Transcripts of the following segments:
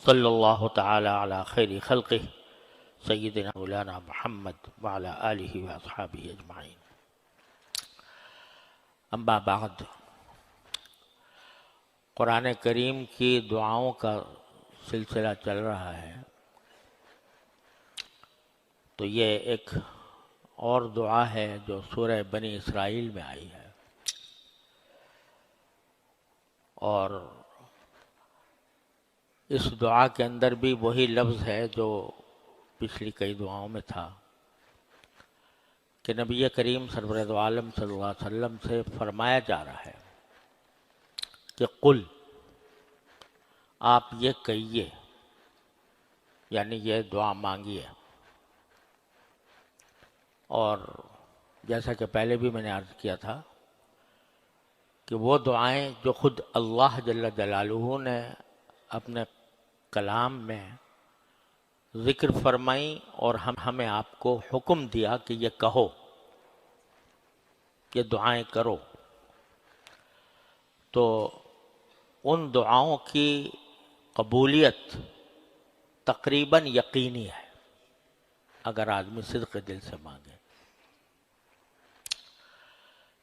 صلی اللہ تعالی علی خیر خلقہ سیدنا مولانا محمد وعلی آلہ واصحابہ اجمعین۔ اما بعد، قرآن کریم کی دعاؤں کا سلسلہ چل رہا ہے، تو یہ ایک اور دعا ہے جو سورہ بنی اسرائیل میں آئی ہے، اور اس دعا کے اندر بھی وہی لفظ ہے جو پچھلی کئی دعاؤں میں تھا کہ نبی کریم سرورِ دو عالم صلی اللہ علیہ وسلم سے فرمایا جا رہا ہے کہ قل، آپ یہ کہیے، یعنی یہ دعا مانگیے۔ اور جیسا کہ پہلے بھی میں نے عرض کیا تھا کہ وہ دعائیں جو خود اللہ جل جلالہ نے اپنے کلام میں ذکر فرمائیں اور ہمیں آپ کو حکم دیا کہ یہ کہو، یہ دعائیں کرو، تو ان دعاؤں کی قبولیت تقریباً یقینی ہے اگر آدمی صدق دل سے مانگے،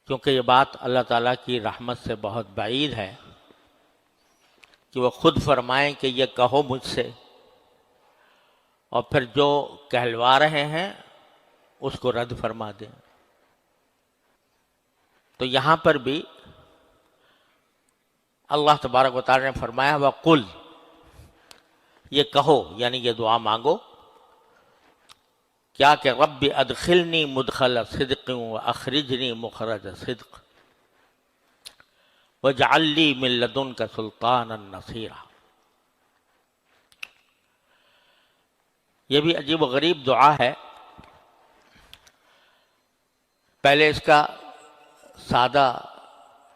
کیونکہ یہ بات اللہ تعالیٰ کی رحمت سے بہت بعید ہے کہ وہ خود فرمائیں کہ یہ کہو مجھ سے، اور پھر جو کہلوا رہے ہیں اس کو رد فرما دیں۔ تو یہاں پر بھی اللہ تبارک و تعالی نے فرمایا وَقُلْ، یہ کہو یعنی یہ دعا مانگو، کیا کہ رب ادخلنی مدخل صدق واخرجنی مخرج صدق واجعل لی من لدنک سلطانا نصیرا۔ یہ بھی عجیب و غریب دعا ہے۔ پہلے اس کا سادہ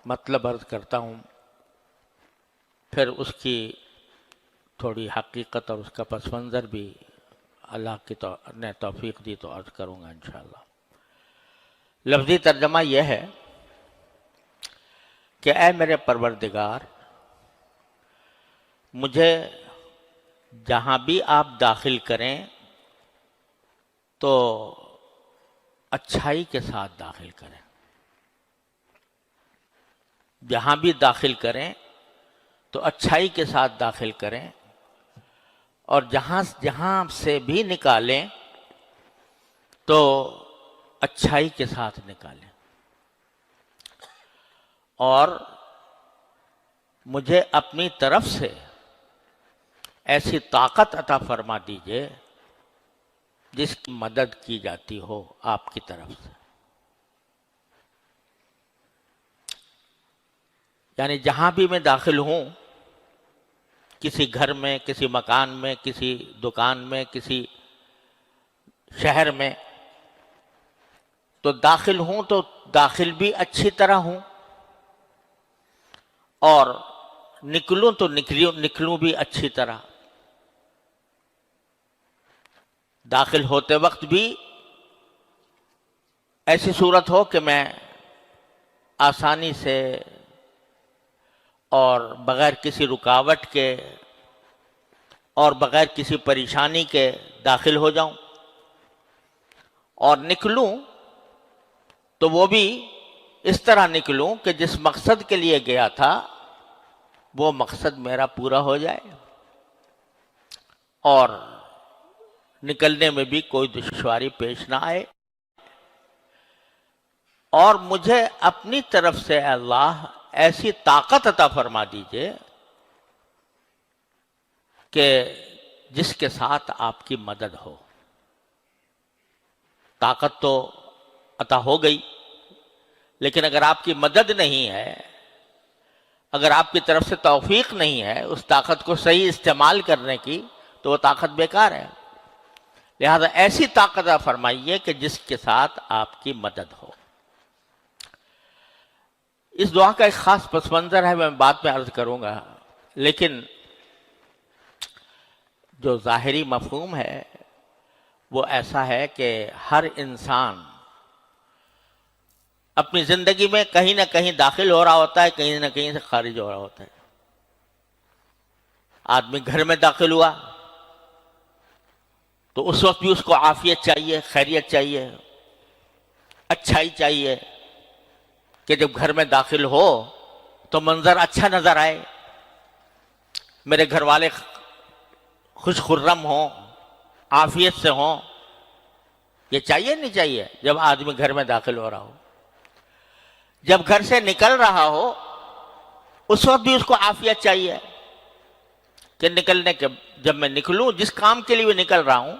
مطلب عرض کرتا ہوں، پھر اس کی تھوڑی حقیقت اور اس کا پس منظر بھی اللہ نے توفیق دی تو عرض کروں گا انشاءاللہ۔ لفظی ترجمہ یہ ہے کہ اے میرے پروردگار، مجھے جہاں بھی آپ داخل کریں تو اچھائی کے ساتھ داخل کریں، جہاں بھی داخل کریں تو اچھائی کے ساتھ داخل کریں، اور جہاں سے بھی نکالیں تو اچھائی کے ساتھ نکالیں، اور مجھے اپنی طرف سے ایسی طاقت عطا فرما دیجئے جس کی مدد کی جاتی ہو آپ کی طرف سے۔ یعنی جہاں بھی میں داخل ہوں، کسی گھر میں، کسی مکان میں، کسی دکان میں، کسی شہر میں، تو داخل ہوں تو داخل بھی اچھی طرح ہوں، اور نکلوں تو نکلوں بھی اچھی طرح۔ داخل ہوتے وقت بھی ایسی صورت ہو کہ میں آسانی سے اور بغیر کسی رکاوٹ کے اور بغیر کسی پریشانی کے داخل ہو جاؤں، اور نکلوں تو وہ بھی اس طرح نکلوں کہ جس مقصد کے لیے گیا تھا وہ مقصد میرا پورا ہو جائے، اور نکلنے میں بھی کوئی دشواری پیش نہ آئے، اور مجھے اپنی طرف سے اللہ ایسی طاقت عطا فرما دیجئے کہ جس کے ساتھ آپ کی مدد ہو۔ طاقت تو عطا ہو گئی، لیکن اگر آپ کی مدد نہیں ہے، اگر آپ کی طرف سے توفیق نہیں ہے اس طاقت کو صحیح استعمال کرنے کی، تو وہ طاقت بیکار ہے۔ لہذا ایسی طاقت عطا فرمائیے کہ جس کے ساتھ آپ کی مدد ہو۔ اس دعا کا ایک خاص پس منظر ہے، میں بعد میں عرض کروں گا، لیکن جو ظاہری مفہوم ہے وہ ایسا ہے کہ ہر انسان اپنی زندگی میں کہیں نہ کہیں داخل ہو رہا ہوتا ہے، کہیں نہ کہیں سے خارج ہو رہا ہوتا ہے۔ آدمی گھر میں داخل ہوا تو اس وقت بھی اس کو عافیت چاہیے، خیریت چاہیے، اچھائی چاہیے کہ جب گھر میں داخل ہو تو منظر اچھا نظر آئے، میرے گھر والے خوش خرم ہوں، عافیت سے ہوں. یہ چاہیے نہیں چاہیے جب آدمی گھر میں داخل ہو رہا ہو؟ جب گھر سے نکل رہا ہو اس وقت بھی اس کو عافیت چاہیے کہ نکلنے کے جب میں نکلوں، جس کام کے لیے نکل رہا ہوں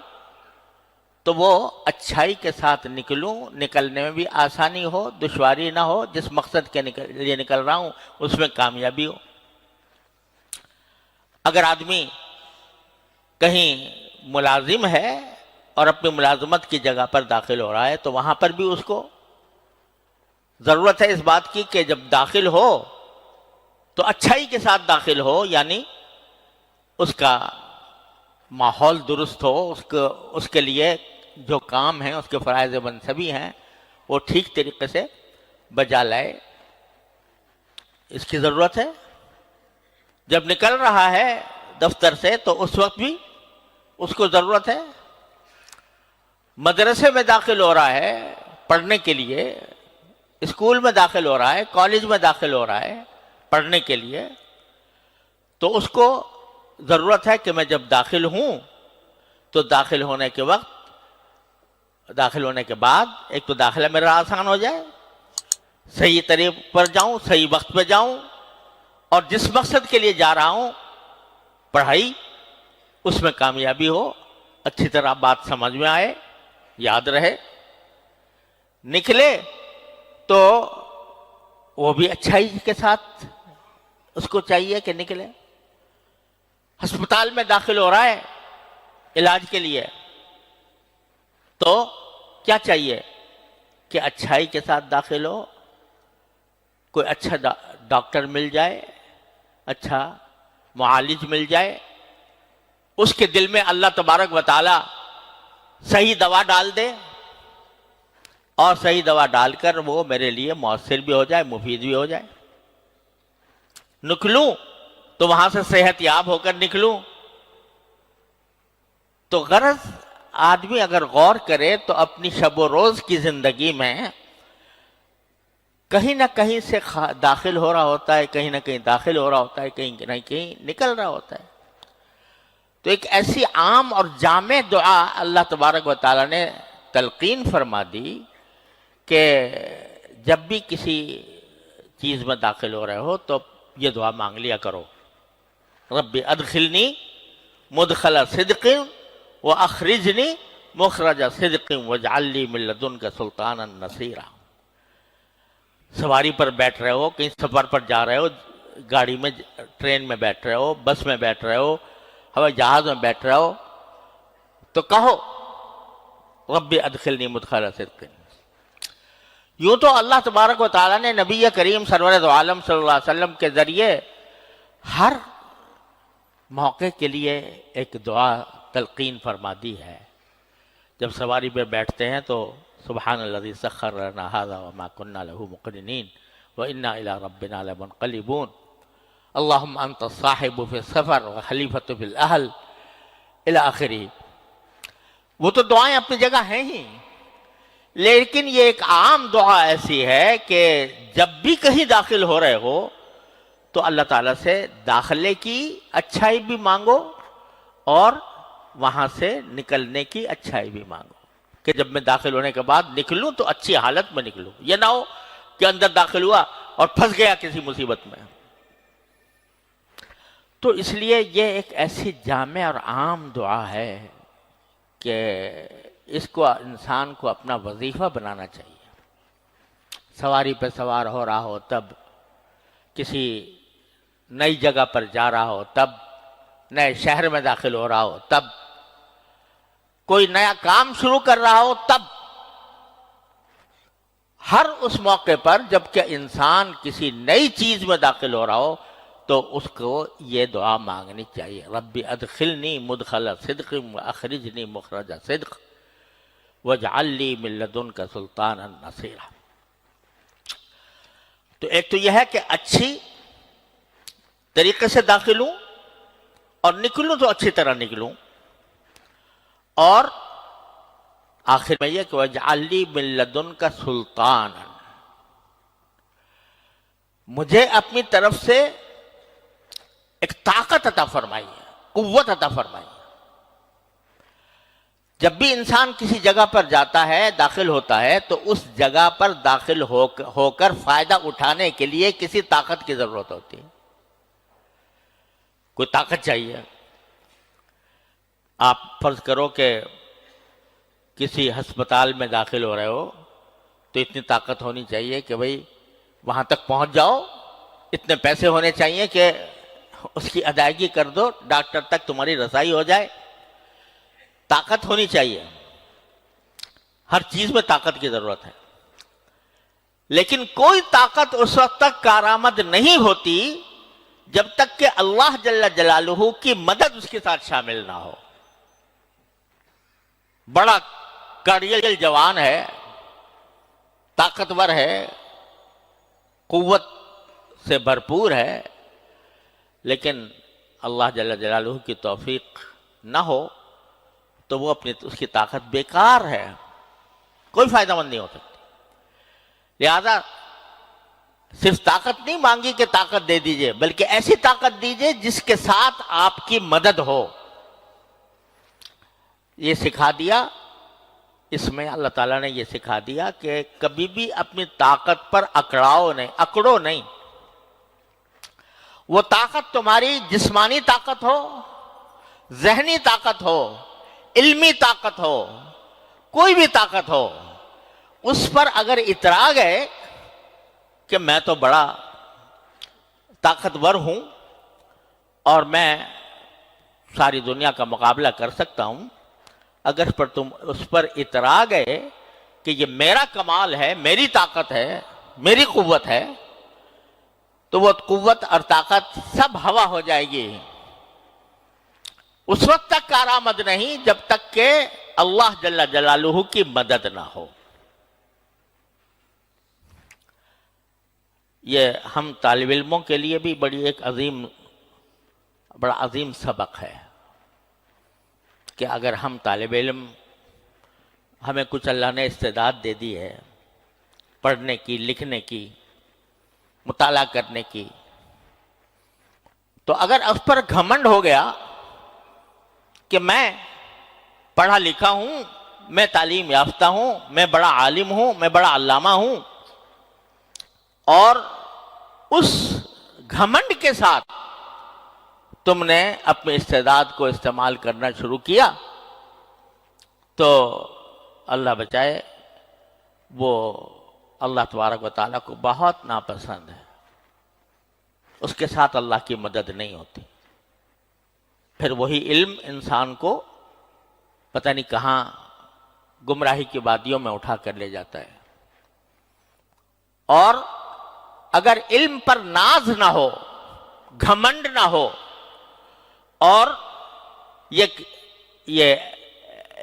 تو وہ اچھائی کے ساتھ نکلوں، نکلنے میں بھی آسانی ہو، دشواری نہ ہو، جس مقصد کے لیے نکل رہا ہوں اس میں کامیابی ہو. اگر آدمی کہیں ملازم ہے اور اپنی ملازمت کی جگہ پر داخل ہو رہا ہے تو وہاں پر بھی اس کو ضرورت ہے اس بات کی کہ جب داخل ہو تو اچھائی کے ساتھ داخل ہو، یعنی اس کا ماحول درست ہو، اس کے لیے جو کام ہیں، اس کے فرائض منصبی ہیں، وہ ٹھیک طریقے سے بجا لائے. اس کی ضرورت ہے. جب نکل رہا ہے دفتر سے تو اس وقت بھی اس کو ضرورت ہے. مدرسے میں داخل ہو رہا ہے پڑھنے کے لیے، اسکول میں داخل ہو رہا ہے، کالج میں داخل ہو رہا ہے پڑھنے کے لیے، تو اس کو ضرورت ہے کہ میں جب داخل ہوں تو داخل ہونے کے وقت، داخل ہونے کے بعد ایک تو داخلہ میرا آسان ہو جائے، صحیح طریق پر جاؤں، صحیح وقت پہ جاؤں، اور جس مقصد کے لیے جا رہا ہوں پڑھائی، اس میں کامیابی ہو، اچھی طرح بات سمجھ میں آئے، یاد رہے. نکلے تو وہ بھی اچھائی کے ساتھ اس کو چاہیے کہ نکلے. ہسپتال میں داخل ہو رہا ہے علاج کے لیے تو کیا چاہیے کہ اچھائی کے ساتھ داخل ہو، کوئی اچھا ڈاکٹر مل جائے، اچھا معالج مل جائے، اس کے دل میں اللہ تبارک و تعالی صحیح دوا ڈال دے، اور صحیح دوا ڈال کر وہ میرے لیے مؤثر بھی ہو جائے، مفید بھی ہو جائے. نکلوں تو وہاں سے صحت یاب ہو کر نکلوں. تو غرض آدمی اگر غور کرے تو اپنی شب و روز کی زندگی میں کہیں نہ کہیں سے داخل ہو رہا ہوتا ہے، کہیں نہ کہیں داخل ہو رہا ہوتا ہے، کہیں نہ کہیں نکل رہا ہوتا ہے. تو ایک ایسی عام اور جامع دعا اللہ تبارک و تعالیٰ نے تلقین فرما دی کہ جب بھی کسی چیز میں داخل ہو رہے ہو تو یہ دعا مانگ لیا کرو: رب ادخلنی مدخل صدق واخرجنی مخرج صدق واجعل لی من لدنک سلطانا نصیرا. سواری پر بیٹھ رہے ہو، کہیں سفر پر جا رہے ہو، گاڑی میں، ٹرین میں بیٹھ رہے ہو، بس میں بیٹھ رہے ہو، ہوائی جہاز میں بیٹھ رہے ہو، تو کہو رب ادخلنی مدخل صدق. یوں تو اللہ تبارک و تعالیٰ نے نبی کریم سرور دو عالم صلی اللہ علیہ وسلم کے ذریعے ہر موقع کے لیے ایک دعا تلقین فرما دی ہے. جب سواری پہ بیٹھتے ہیں تو سبحان الذی سخر لنا ھذا وما كنا له مقرنین وانا الى ربنا لمنقلبون اللهم انت الصاحب في السفر وخلیفۃ فی الاہل الی آخرہ. وہ تو دعائیں اپنی جگہ ہیں ہی، لیکن یہ ایک عام دعا ایسی ہے کہ جب بھی کہیں داخل ہو رہے ہو تو اللہ تعالیٰ سے داخلے کی اچھائی بھی مانگو اور وہاں سے نکلنے کی اچھائی بھی مانگو کہ جب میں داخل ہونے کے بعد نکلوں تو اچھی حالت میں نکلوں. یہ نہ ہو کہ اندر داخل ہوا اور پھنس گیا کسی مصیبت میں. تو اس لیے یہ ایک ایسی جامع اور عام دعا ہے کہ اس کو انسان کو اپنا وظیفہ بنانا چاہیے. سواری پہ سوار ہو رہا ہو تب، کسی نئی جگہ پر جا رہا ہو تب، نئے شہر میں داخل ہو رہا ہو تب، کوئی نیا کام شروع کر رہا ہو تب، ہر اس موقع پر جب کہ انسان کسی نئی چیز میں داخل ہو رہا ہو تو اس کو یہ دعا مانگنی چاہیے: رب ادخلنی مدخل صدق واخرجنی مخرج صدق واجعل لی من لدنک سلطانا نصیرا. تو ایک تو یہ ہے کہ اچھی طریقے سے داخل ہوں اور نکلوں تو اچھی طرح نکلوں. اور آخر میں یہ کہ وَاجْعَلْ لِي مِن لَّدُنْكَ سُلْطَانًا، مجھے اپنی طرف سے ایک طاقت عطا فرمائی، قوت عطا فرمائی. جب بھی انسان کسی جگہ پر جاتا ہے، داخل ہوتا ہے، تو اس جگہ پر داخل ہو کر فائدہ اٹھانے کے لیے کسی طاقت کی ضرورت ہوتی ہے، کوئی طاقت چاہیے. آپ فرض کرو کہ کسی ہسپتال میں داخل ہو رہے ہو تو اتنی طاقت ہونی چاہیے کہ بھئی وہاں تک پہنچ جاؤ، اتنے پیسے ہونے چاہیے کہ اس کی ادائیگی کر دو، ڈاکٹر تک تمہاری رسائی ہو جائے. طاقت ہونی چاہیے، ہر چیز میں طاقت کی ضرورت ہے. لیکن کوئی طاقت اس وقت تک کارآمد نہیں ہوتی جب تک کہ اللہ جل جلالہ کی مدد اس کے ساتھ شامل نہ ہو. بڑا کاڑیل جوان ہے، طاقتور ہے، قوت سے بھرپور ہے، لیکن اللہ جل جلالہ کی توفیق نہ ہو تو وہ اس کی طاقت بیکار ہے، کوئی فائدہ مند نہیں ہو سکتی. لہذا صرف طاقت نہیں مانگی کہ طاقت دے دیجئے، بلکہ ایسی طاقت دیجئے جس کے ساتھ آپ کی مدد ہو. یہ سکھا دیا، اس میں اللہ تعالیٰ نے یہ سکھا دیا کہ کبھی بھی اپنی طاقت پر اکڑو نہیں. وہ طاقت تمہاری جسمانی طاقت ہو، ذہنی طاقت ہو، علمی طاقت ہو، کوئی بھی طاقت ہو، اس پر اگر اترا گئے کہ میں تو بڑا طاقتور ہوں اور میں ساری دنیا کا مقابلہ کر سکتا ہوں، اگر تم اس پر اترا گئے کہ یہ میرا کمال ہے، میری طاقت ہے، میری قوت ہے، تو وہ قوت اور طاقت سب ہوا ہو جائے گی. اس وقت تک کارآمد نہیں جب تک کہ اللہ جل جلالہ کی مدد نہ ہو. یہ ہم طالب علموں کے لیے بھی بڑا عظیم سبق ہے کہ اگر ہم طالب علم، ہمیں کچھ اللہ نے استعداد دے دی ہے پڑھنے کی، لکھنے کی، مطالعہ کرنے کی، تو اگر اس پر گھمنڈ ہو گیا کہ میں پڑھا لکھا ہوں، میں تعلیم یافتہ ہوں، میں بڑا عالم ہوں، میں بڑا علامہ ہوں، اور اس گھمنڈ کے ساتھ تم نے اپنے استعداد کو استعمال کرنا شروع کیا، تو اللہ بچائے وہ اللہ تبارک و تعالیٰ کو بہت ناپسند ہے. اس کے ساتھ اللہ کی مدد نہیں ہوتی. پھر وہی علم انسان کو پتہ نہیں کہاں گمراہی کی وادیوں میں اٹھا کر لے جاتا ہے. اور اگر علم پر ناز نہ ہو، گھمنڈ نہ ہو، اور یہ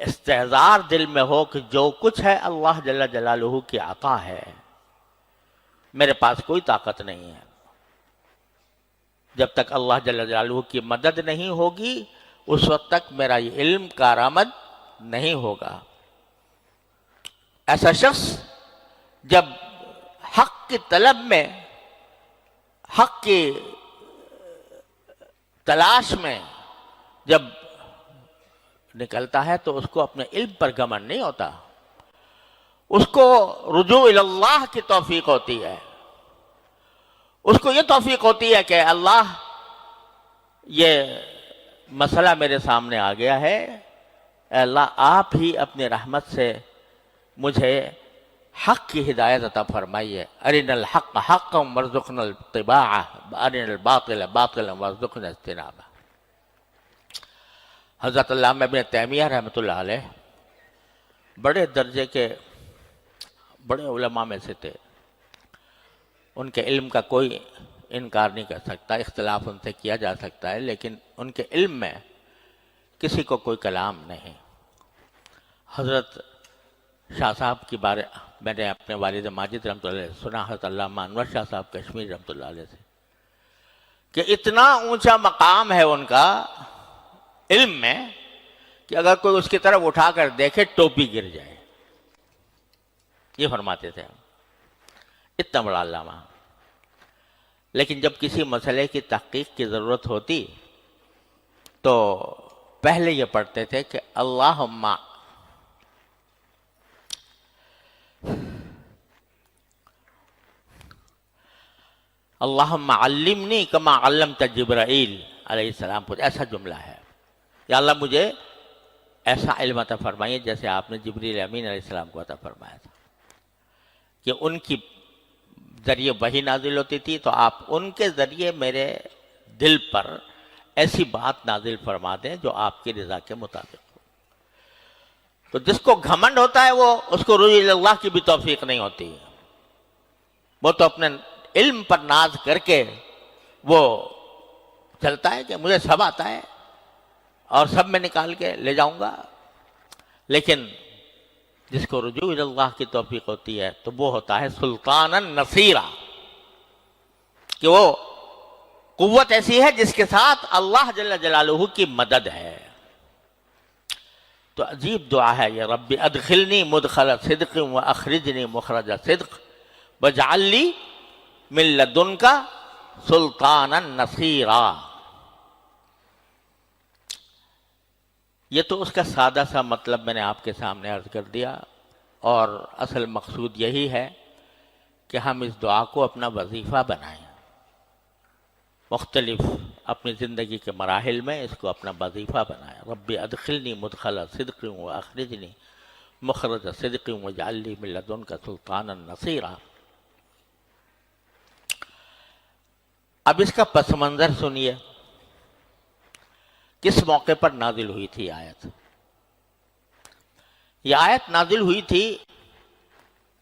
استحضار دل میں ہو کہ جو کچھ ہے اللہ جل جلالہ کی عطا ہے، میرے پاس کوئی طاقت نہیں ہے، جب تک اللہ جل جلالہ کی مدد نہیں ہوگی اس وقت تک میرا یہ علم کارآمد نہیں ہوگا. ایسا شخص جب حق کی طلب میں، حق کی تلاش میں جب نکلتا ہے تو اس کو اپنے علم پر گھمنڈ نہیں ہوتا، اس کو رجوع اللہ کی توفیق ہوتی ہے. اس کو یہ توفیق ہوتی ہے کہ اللہ، یہ مسئلہ میرے سامنے آ گیا ہے، اے اللہ آپ ہی اپنی رحمت سے مجھے حق کی ہدایت عطا فرمائیے. ارنا الحق حقا وارزقنا اتباعہ وارنا الباطل باطلا وارزقنا اجتنابہ. حضرت علامہ ابن تیمیہ رحمۃ اللہ علیہ بڑے درجے کے بڑے علماء میں سے تھے. ان کے علم کا کوئی انکار نہیں کر سکتا، اختلاف ان سے کیا جا سکتا ہے، لیکن ان کے علم میں کسی کو کوئی کلام نہیں. حضرت شاہ صاحب کی بارے میں نے اپنے والد ماجد رحمۃ اللہ علیہ سنا، حضرت علامہ انور شاہ صاحب کشمیر رحمۃ اللہ علیہ سے، کہ اتنا اونچا مقام ہے ان کا علم میں کہ اگر کوئی اس کی طرف اٹھا کر دیکھے ٹوپی گر جائے. یہ فرماتے تھے اتنا بڑا علامہ. لیکن جب کسی مسئلے کی تحقیق کی ضرورت ہوتی تو پہلے یہ پڑھتے تھے کہ اللہم علمنی کما علمت جبرائیل علیہ السلام. کچھ ایسا جملہ ہے، یا اللہ مجھے ایسا علم عطا فرمائیے جیسے آپ نے جبریل امین علیہ السلام کو عطا فرمایا تھا، کہ ان کی ذریعے وحی نازل ہوتی تھی تو آپ ان کے ذریعے میرے دل پر ایسی بات نازل فرما دیں جو آپ کی رضا کے مطابق ہو. تو جس کو گھمنڈ ہوتا ہے وہ اس کو رجوع اللہ کی بھی توفیق نہیں ہوتی. وہ تو اپنے علم پر ناز کر کے وہ چلتا ہے کہ مجھے سب آتا ہے اور سب میں نکال کے لے جاؤں گا. لیکن جس کو رجوع اللہ کی توفیق ہوتی ہے تو وہ ہوتا ہے سلطانا نصیرا، کہ وہ قوت ایسی ہے جس کے ساتھ اللہ جل جلالہ کی مدد ہے. تو عجیب دعا ہے یہ، رب ادخلنی مدخل صدق واخرجنی مخرج صدق واجعل لی من لدنک سلطانا نصیرا. یہ تو اس کا سادہ سا مطلب میں نے آپ کے سامنے عرض کر دیا، اور اصل مقصود یہی ہے کہ ہم اس دعا کو اپنا وظیفہ بنائیں. مختلف اپنی زندگی کے مراحل میں اس کو اپنا وظیفہ بنائیں. رب ادخلنی مدخل صدق واخرجنی مخرج صدق واجعل لی من لدنک سلطانا نصیرا. اب اس کا پس منظر سنیے. کس موقع پر نازل ہوئی تھی آیت؟ یہ آیت نازل ہوئی تھی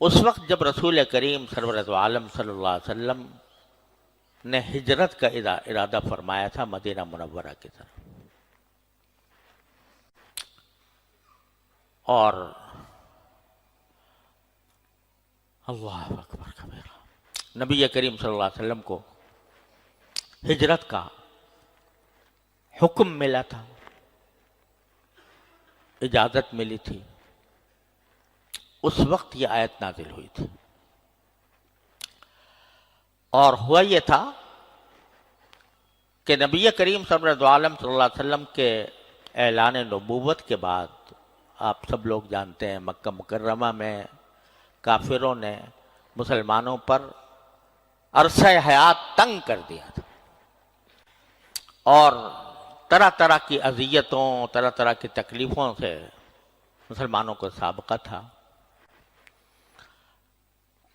اس وقت جب رسول کریم سرورت عالم صلی اللہ علیہ وسلم نے ہجرت کا ارادہ فرمایا تھا مدینہ منورہ کی طرف. اور اللہ اکبر کبیرہ، نبی کریم صلی اللہ علیہ وسلم کو ہجرت کا حکم ملا تھا، اجازت ملی تھی. اس وقت یہ آیت نازل ہوئی تھی. اور ہوا یہ تھا کہ نبی کریم صلی اللہ علیہ وسلم کے اعلان نبوت کے بعد آپ سب لوگ جانتے ہیں مکہ مکرمہ میں کافروں نے مسلمانوں پر عرصہ حیات تنگ کر دیا تھا، اور طرح طرح کی اذیتوں، طرح طرح کی تکلیفوں سے مسلمانوں کو سابقہ تھا.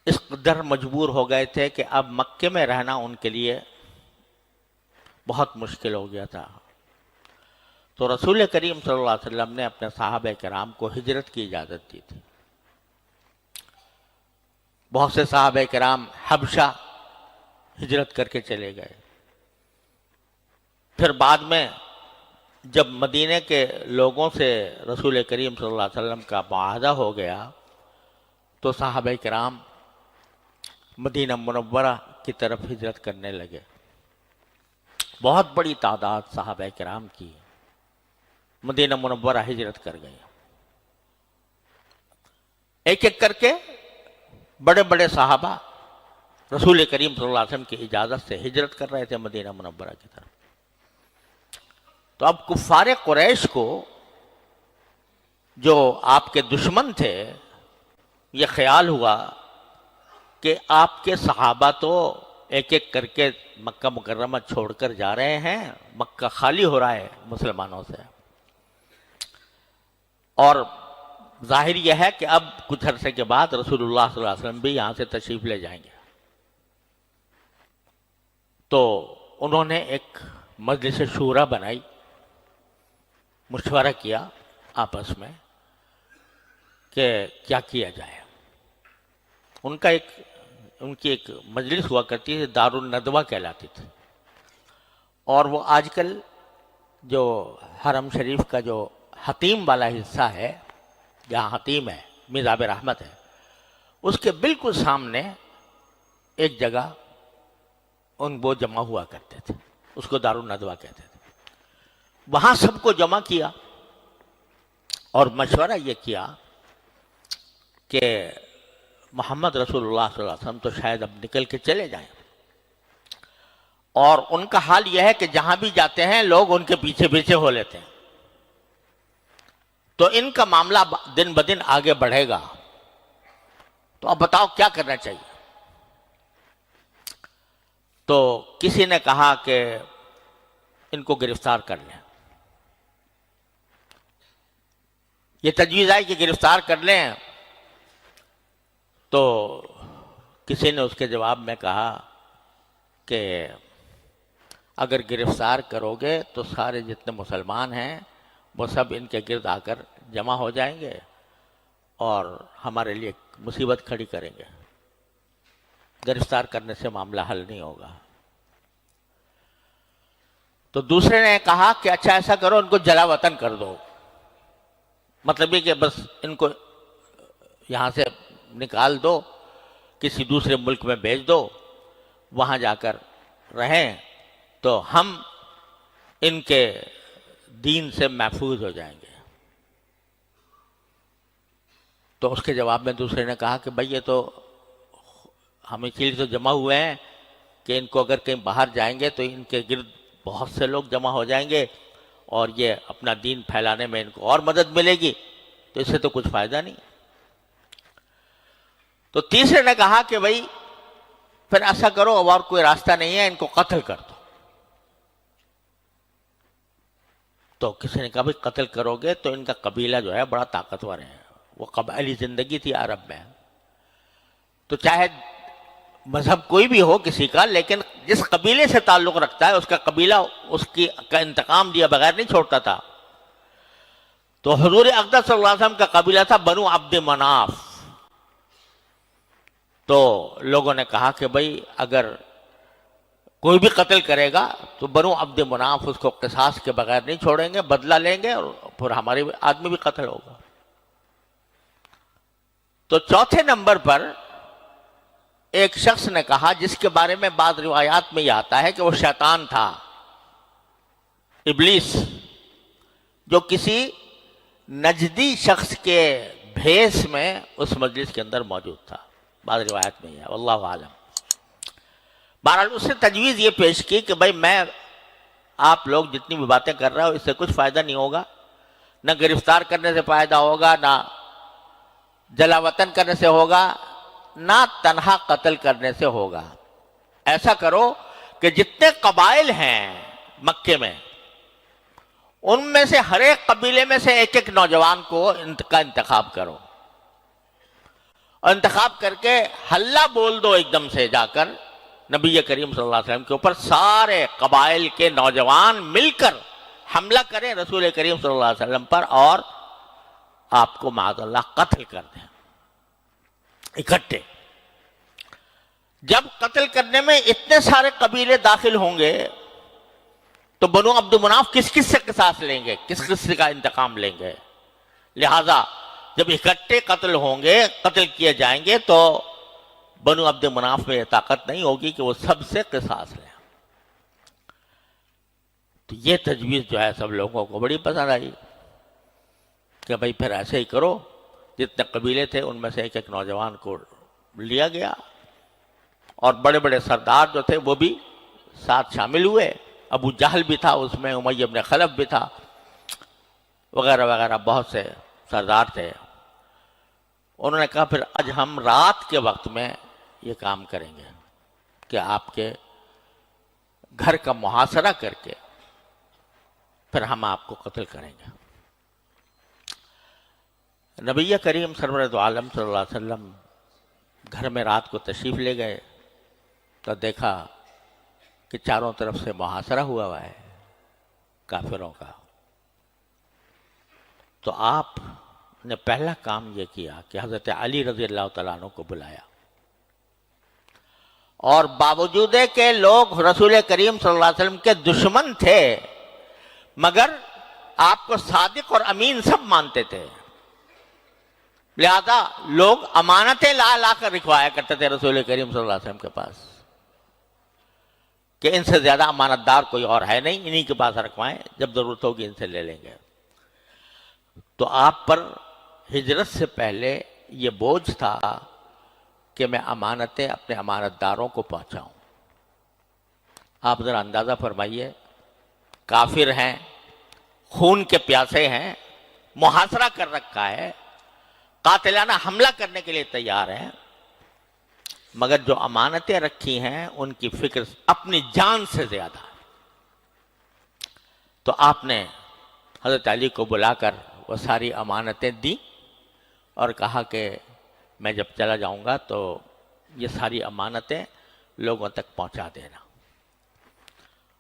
اس قدر مجبور ہو گئے تھے کہ اب مکے میں رہنا ان کے لیے بہت مشکل ہو گیا تھا. تو رسول کریم صلی اللہ علیہ وسلم نے اپنے صحابہ کرام کو ہجرت کی اجازت دی تھی. بہت سے صحابہ کرام حبشہ ہجرت کر کے چلے گئے. پھر بعد میں جب مدینے کے لوگوں سے رسول کریم صلی اللہ علیہ وسلم کا معاہدہ ہو گیا تو صحابہ کرام مدینہ منورہ کی طرف ہجرت کرنے لگے. بہت بڑی تعداد صحابہ کرام کی مدینہ منورہ ہجرت کر گئے. ایک ایک کر کے بڑے بڑے صحابہ رسول کریم صلی اللہ علیہ وسلم کی اجازت سے ہجرت کر رہے تھے مدینہ منورہ کی طرف. تو اب کفار قریش کو جو آپ کے دشمن تھے یہ خیال ہوا کہ آپ کے صحابہ تو ایک ایک کر کے مکہ مکرمہ چھوڑ کر جا رہے ہیں، مکہ خالی ہو رہا ہے مسلمانوں سے، اور ظاہر یہ ہے کہ اب کچھ عرصے کے بعد رسول اللہ صلی اللہ علیہ وسلم بھی یہاں سے تشریف لے جائیں گے. تو انہوں نے ایک مجلس شورا بنائی، مشورہ کیا آپس میں کہ کیا کیا جائے. ان کی ایک مجلس ہوا کرتی تھی، دار الندوہ کہلاتی تھی. اور وہ آج کل جو حرم شریف کا جو حتیم والا حصہ ہے، جہاں حتیم ہے میزاب رحمت ہے، اس کے بالکل سامنے ایک جگہ وہ جمع ہوا کرتے تھے. اس کو دارالندوہ کہتے تھے. وہاں سب کو جمع کیا اور مشورہ یہ کیا کہ محمد رسول اللہ صلی اللہ علیہ وسلم تو شاید اب نکل کے چلے جائیں، اور ان کا حال یہ ہے کہ جہاں بھی جاتے ہیں لوگ ان کے پیچھے پیچھے ہو لیتے ہیں، تو ان کا معاملہ دن بدن آگے بڑھے گا، تو اب بتاؤ کیا کرنا چاہیے. تو کسی نے کہا کہ ان کو گرفتار کر لیں. یہ تجویز آئی کہ گرفتار کر لیں، تو کسی نے اس کے جواب میں کہا کہ اگر گرفتار کرو گے تو سارے جتنے مسلمان ہیں وہ سب ان کے گرد آ کر جمع ہو جائیں گے اور ہمارے لیے مصیبت کھڑی کریں گے. گرفتار کرنے سے معاملہ حل نہیں ہوگا. تو دوسرے نے کہا کہ اچھا ایسا کرو، ان کو جلا وطن کر دو. مطلب یہ کہ بس ان کو یہاں سے نکال دو، کسی دوسرے ملک میں بھیج دو، وہاں جا کر رہیں تو ہم ان کے دین سے محفوظ ہو جائیں گے. تو اس کے جواب میں دوسرے نے کہا کہ بھئی یہ تو ہم اس لیے تو جمع ہوئے ہیں کہ ان کو اگر کہیں باہر جائیں گے تو ان کے گرد بہت سے لوگ جمع ہو جائیں گے اور یہ اپنا دین پھیلانے میں ان کو اور مدد ملے گی، تو اس سے تو کچھ فائدہ نہیں. تو تیسرے نے کہا کہ بھئی پھر ایسا کرو، اب اور کوئی راستہ نہیں ہے، ان کو قتل کر دو. تو کسی نے کہا بھئی قتل کرو گے تو ان کا قبیلہ جو ہے بڑا طاقتور ہے، وہ قبائلی زندگی تھی عرب میں، تو چاہے مذہب کوئی بھی ہو کسی کا، لیکن جس قبیلے سے تعلق رکھتا ہے اس کا قبیلہ اس کا انتقام لیا بغیر نہیں چھوڑتا تھا. تو حضور اقدس صلی اللہ علیہ وسلم کا قبیلہ تھا بنو عبد مناف. تو لوگوں نے کہا کہ بھئی اگر کوئی بھی قتل کرے گا تو بنو عبد مناف اس کو قصاص کے بغیر نہیں چھوڑیں گے، بدلہ لیں گے اور پھر ہمارے آدمی بھی قتل ہوگا. تو چوتھے نمبر پر ایک شخص نے کہا جس کے بارے میں بعض روایات میں یہ آتا ہے کہ وہ شیطان تھا، ابلیس، جو کسی نجدی شخص کے بھیس میں اس مجلس کے اندر موجود تھا. بعض روایات میں یہ ہے، واللہ عالم. بہرحال اس نے تجویز یہ پیش کی کہ بھائی میں آپ لوگ جتنی بھی باتیں کر رہے ہو اس سے کچھ فائدہ نہیں ہوگا، نہ گرفتار کرنے سے فائدہ ہوگا، نہ جلا وطن کرنے سے ہوگا، نہ تنہا قتل کرنے سے ہوگا. ایسا کرو کہ جتنے قبائل ہیں مکے میں ان میں سے ہر ایک قبیلے میں سے ایک ایک نوجوان کو کا انتخاب کرو، اور انتخاب کر کے ہلہ بول دو ایک دم سے جا کر نبی کریم صلی اللہ علیہ وسلم کے اوپر. سارے قبائل کے نوجوان مل کر حملہ کریں رسول کریم صلی اللہ علیہ وسلم پر اور آپ کو معاذ اللہ قتل کر دیں اکٹھے. جب قتل کرنے میں اتنے سارے قبیلے داخل ہوں گے تو بنو عبد مناف کس کس سے قصاص لیں گے، کس کس کا انتقام لیں گے. لہذا جب اکٹھے قتل ہوں گے، قتل کیے جائیں گے، تو بنو عبد مناف میں یہ طاقت نہیں ہوگی کہ وہ سب سے قصاص لیں. تو یہ تجویز جو ہے سب لوگوں کو بڑی پسند آئی کہ بھائی پھر ایسے ہی کرو. جتنے قبیلے تھے ان میں سے ایک ایک نوجوان کو لیا گیا اور بڑے بڑے سردار جو تھے وہ بھی ساتھ شامل ہوئے. ابو جہل بھی تھا اس میں، امیہ بن خلف بھی تھا، وغیرہ وغیرہ بہت سے سردار تھے. انہوں نے کہا پھر آج ہم رات کے وقت میں یہ کام کریں گے کہ آپ کے گھر کا محاصرہ کر کے پھر ہم آپ کو قتل کریں گے. نبی کریم سرورت عالم صلی اللہ علیہ وسلم گھر میں رات کو تشریف لے گئے تو دیکھا کہ چاروں طرف سے محاصرہ ہوا ہے کافروں کا. تو آپ نے پہلا کام یہ کیا کہ حضرت علی رضی اللہ تعالیٰ عنہ کو بلایا، اور باوجود کہ لوگ رسول کریم صلی اللہ علیہ وسلم کے دشمن تھے مگر آپ کو صادق اور امین سب مانتے تھے، لہذا لوگ امانتیں لا لا کر رکھوایا کرتے تھے رسول کریم صلی اللہ علیہ وسلم کے پاس. کہ ان سے زیادہ امانت دار کوئی اور ہے نہیں، انہی کے پاس رکھوائیں، جب ضرورت ہوگی ان سے لے لیں گے۔ تو آپ پر ہجرت سے پہلے یہ بوجھ تھا کہ میں امانتیں اپنے امانت داروں کو پہنچاؤں۔ آپ ذرا اندازہ فرمائیے، کافر ہیں، خون کے پیاسے ہیں، محاصرہ کر رکھا ہے، قاتلانہ حملہ کرنے کے لیے تیار ہیں، مگر جو امانتیں رکھی ہیں ان کی فکر اپنی جان سے زیادہ ہے۔ تو آپ نے حضرت علی کو بلا کر وہ ساری امانتیں دی اور کہا کہ میں جب چلا جاؤں گا تو یہ ساری امانتیں لوگوں تک پہنچا دینا،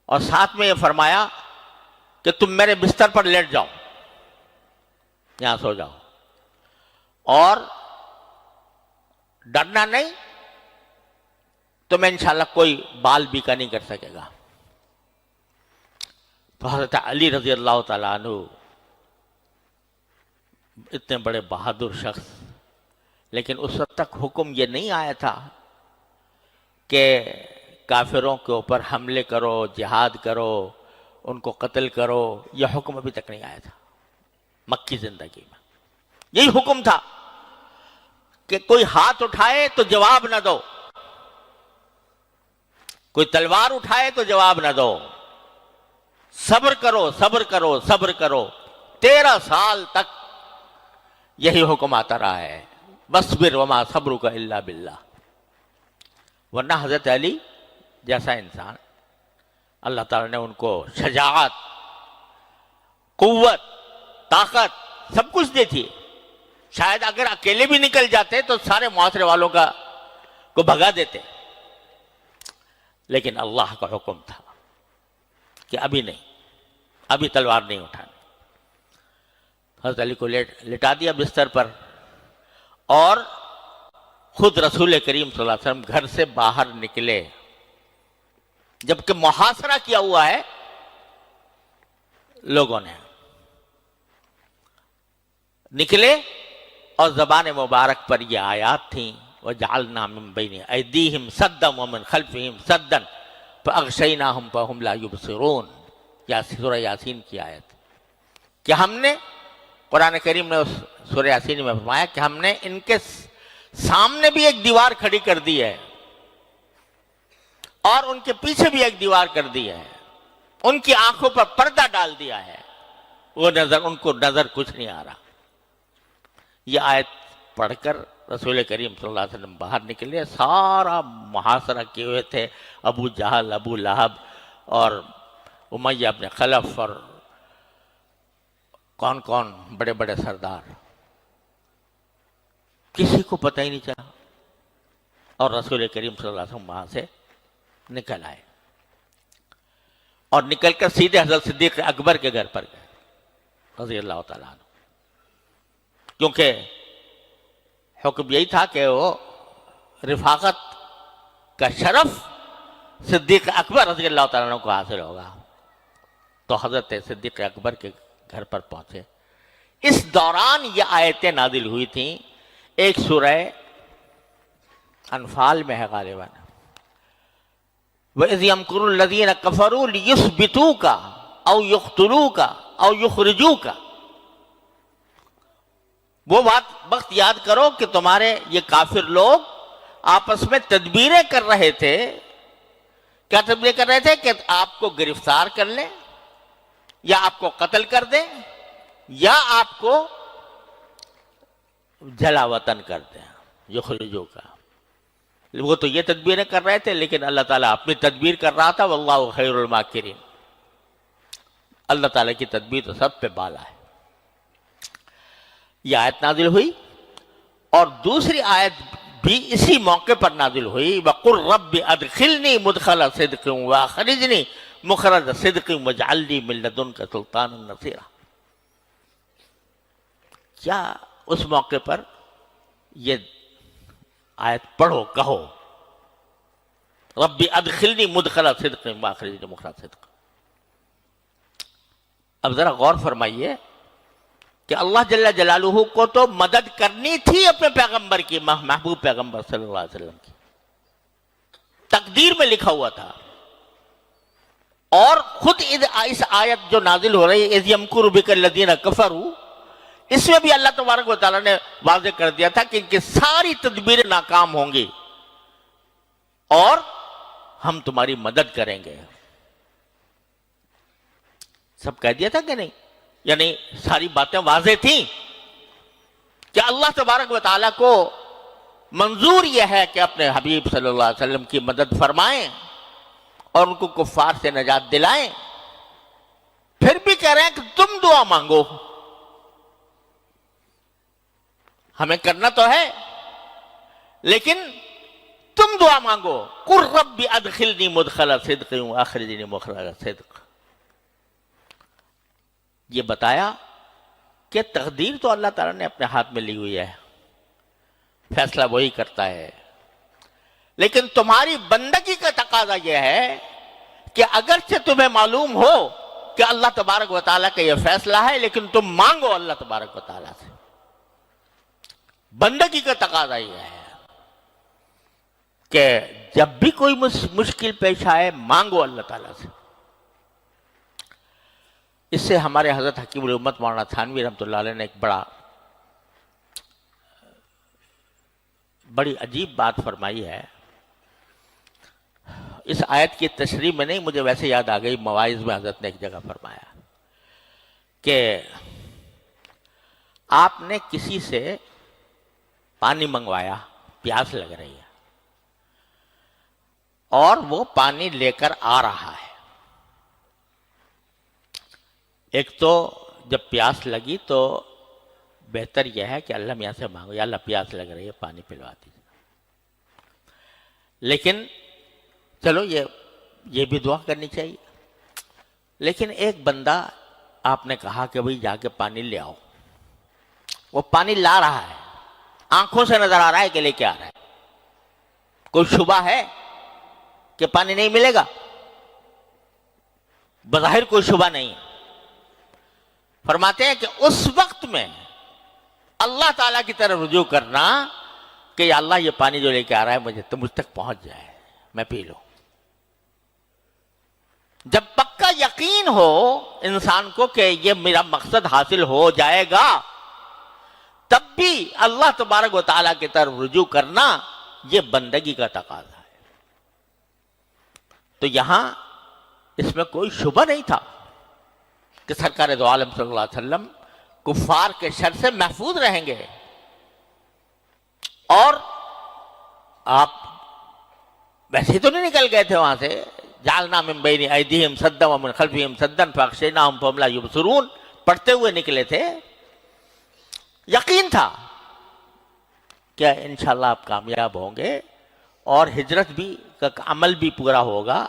اور ساتھ میں یہ فرمایا کہ تم میرے بستر پر لیٹ جاؤ، یہاں سو جاؤ، اور ڈرنا نہیں، تو میں انشاءاللہ کوئی بال بیکا نہیں کر سکے گا۔ تو حضرت علی رضی اللہ تعالیٰ عنہ اتنے بڑے بہادر شخص، لیکن اس وقت تک حکم یہ نہیں آیا تھا کہ کافروں کے اوپر حملے کرو، جہاد کرو، ان کو قتل کرو، یہ حکم ابھی تک نہیں آیا تھا مکی زندگی میں۔ یہی حکم تھا کہ کوئی ہاتھ اٹھائے تو جواب نہ دو، کوئی تلوار اٹھائے تو جواب نہ دو، صبر کرو صبر کرو صبر کرو۔ 13 سال تک یہی حکم آتا رہا ہے، وَاصْبِرْ وَمَا صَبْرُكَ إِلَّا بِاللَّهِ۔ ورنہ حضرت علی جیسا انسان، اللہ تعالیٰ نے ان کو شجاعت، قوت، طاقت سب کچھ دی تھی۔ شاید اگر اکیلے بھی نکل جاتے تو سارے معاشرے والوں کو بھگا دیتے، لیکن اللہ کا حکم تھا کہ ابھی نہیں، ابھی تلوار نہیں اٹھانی۔ حضرت علی کو لٹا دیا بستر پر، اور خود رسول کریم صلی اللہ علیہ وسلم گھر سے باہر نکلے، جبکہ محاصرہ کیا ہوا ہے لوگوں نے، نکلے اور زبان مبارک پر یہ آیات تھیں، وَجَعَلْنَا مِن بَيْنِ أَيْدِيهِمْ سَدًّا وَمِن خَلْفِهِمْ سَدًّا فَأَغْشَيْنَاهُمْ فَهُمْ لَا يُبْصِرُونَ، یا سورہ یاسین کی آیت کہ ہم نے، قرآن کریم نے اس سورہ یاسین میں فرمایا کہ ہم نے ان کے سامنے بھی ایک دیوار کھڑی کر دی ہے اور ان کے پیچھے بھی ایک دیوار کر دی ہے، ان کی آنکھوں پر پردہ ڈال دیا ہے، وہ ان کو نظر کچھ نہیں آ رہا۔ یہ آیت پڑھ کر رسول کریم صلی اللہ علیہ وسلم باہر نکلے، سارا محاصرہ کیے ہوئے تھے ابو جہل، ابو لہب اور امیہ ابن خلف اور کون کون بڑے بڑے سردار، کسی کو پتہ ہی نہیں چلا، اور رسول کریم صلی اللہ علیہ وسلم وہاں سے نکل آئے اور نکل کر سیدھے حضرت صدیق اکبر کے گھر پر گئے رضی اللہ تعالیٰ عنہ، کیونکہ حکم یہی تھا کہ وہ رفاقت کا شرف صدیق اکبر رضی اللہ تعالیٰ عنہ کو حاصل ہوگا۔ تو حضرت صدیق اکبر کے گھر پر پہنچے، اس دوران یہ آیتیں نازل ہوئی تھیں، ایک سورہ انفال میں ہے غالباً، وَإِذْ يَمْكُرُ الَّذِينَ كَفَرُوا لِيُثْبِتُوكَ أَوْ يُقْتُلُوكَ أَوْ يُخْرِجُوكَ۔ وہ وقت یاد کرو کہ تمہارے یہ کافر لوگ آپس میں تدبیریں کر رہے تھے۔ کیا تدبیر کر رہے تھے؟ کہ آپ کو گرفتار کر لیں، یا آپ کو قتل کر دیں، یا آپ کو جلا وطن کر دیں، یخرجوکا۔ وہ تو یہ تدبیریں کر رہے تھے، لیکن اللہ تعالیٰ اپنی تدبیر کر رہا تھا، واللہ خیر الماکرین۔ اللہ تعالیٰ کی تدبیر تو سب پہ بالا ہے۔ یہ آیت نازل ہوئی، اور دوسری آیت بھی اسی موقع پر نازل ہوئی، وَقُلْ رَبِّ أَدْخِلْنِي مُدْخَلَ صِدْقٍ وَأَخْرِجْنِي مُخْرَجَ صِدْقٍ وَاجْعَلْ لِي مِن لَّدُنكَ سُلْطَانًا نَصِيرًا۔ کیا اس موقع پر یہ آیت پڑھو، کہو ربی ادخلنی مدخل صدق واخرجنی مخرج صدق۔ اب ذرا غور فرمائیے کہ اللہ جل جلالہ کو تو مدد کرنی تھی اپنے پیغمبر کی، محبوب پیغمبر صلی اللہ علیہ وسلم کی، تقدیر میں لکھا ہوا تھا، اور خود اس آیت جو نازل ہو رہی ہے اذ یمکر بک الذین کفروا، اس میں بھی اللہ تبارک و تعالیٰ نے واضح کر دیا تھا کہ ان کی ساری تدبیریں ناکام ہوں گی اور ہم تمہاری مدد کریں گے. سب کہہ دیا تھا کہ نہیں؟ یعنی ساری باتیں واضح تھیں کہ اللہ تبارک و تعالیٰ کو منظور یہ ہے کہ اپنے حبیب صلی اللہ علیہ وسلم کی مدد فرمائیں اور ان کو کفار سے نجات دلائیں. پھر بھی کہہ رہے ہیں کہ تم دعا مانگو. ہمیں کرنا تو ہے لیکن تم دعا مانگو. قل رب ادخلنی مدخل صدق واخرجنی مخرج صدق. یہ بتایا کہ تقدیر تو اللہ تعالیٰ نے اپنے ہاتھ میں لی ہوئی ہے، فیصلہ وہی کرتا ہے. لیکن تمہاری بندگی کا تقاضا یہ ہے کہ اگرچہ تمہیں معلوم ہو کہ اللہ تبارک و تعالیٰ کا یہ فیصلہ ہے لیکن تم مانگو اللہ تبارک و تعالیٰ سے. بندگی کا تقاضا یہ ہے کہ جب بھی کوئی مشکل پیش آئے مانگو اللہ تعالیٰ سے. اس سے ہمارے حضرت حکیم الامت مولانا تھانوی رحمۃ اللہ علیہ نے ایک بڑی عجیب بات فرمائی ہے. اس آیت کی تشریح میں نہیں، مجھے ویسے یاد آ گئی، مواعظ میں حضرت نے ایک جگہ فرمایا کہ آپ نے کسی سے پانی منگوایا، پیاس لگ رہی ہے اور وہ پانی لے کر آ رہا ہے. ایک تو جب پیاس لگی تو بہتر یہ ہے کہ اللہ میاں سے مانگو، یا اللہ پیاس لگ رہی ہے پانی پلوا دیجیے. لیکن چلو یہ بھی دعا کرنی چاہیے. لیکن ایک بندہ آپ نے کہا کہ بھئی جا کے پانی لے آؤ. وہ پانی لا رہا ہے، آنکھوں سے نظر آ رہا ہے کہ لے کے آ رہا ہے. کوئی شبہ ہے کہ پانی نہیں ملے گا؟ بظاہر کوئی شبہ نہیں. فرماتے ہیں کہ اس وقت میں اللہ تعالیٰ کی طرف رجوع کرنا کہ یا اللہ یہ پانی جو لے کے آ رہا ہے مجھ تک پہنچ جائے، میں پی لوں. جب پکا یقین ہو انسان کو کہ یہ میرا مقصد حاصل ہو جائے گا، تب بھی اللہ تبارک و تعالیٰ کی طرف رجوع کرنا یہ بندگی کا تقاضا ہے. تو یہاں اس میں کوئی شبہ نہیں تھا کہ سرکار دو عالم صلی اللہ علیہ وسلم کفار کے شر سے محفوظ رہیں گے. اور آپ ویسے ہی تو نہیں نکل گئے تھے وہاں سے. جعلنا من بین ایدیہم سدا ومن خلفہم سدا فاغشیناہم فہم لا یبصرون پڑھتے ہوئے نکلے تھے. یقین تھا کہ انشاءاللہ آپ کامیاب ہوں گے اور ہجرت بھی کا عمل بھی پورا ہوگا.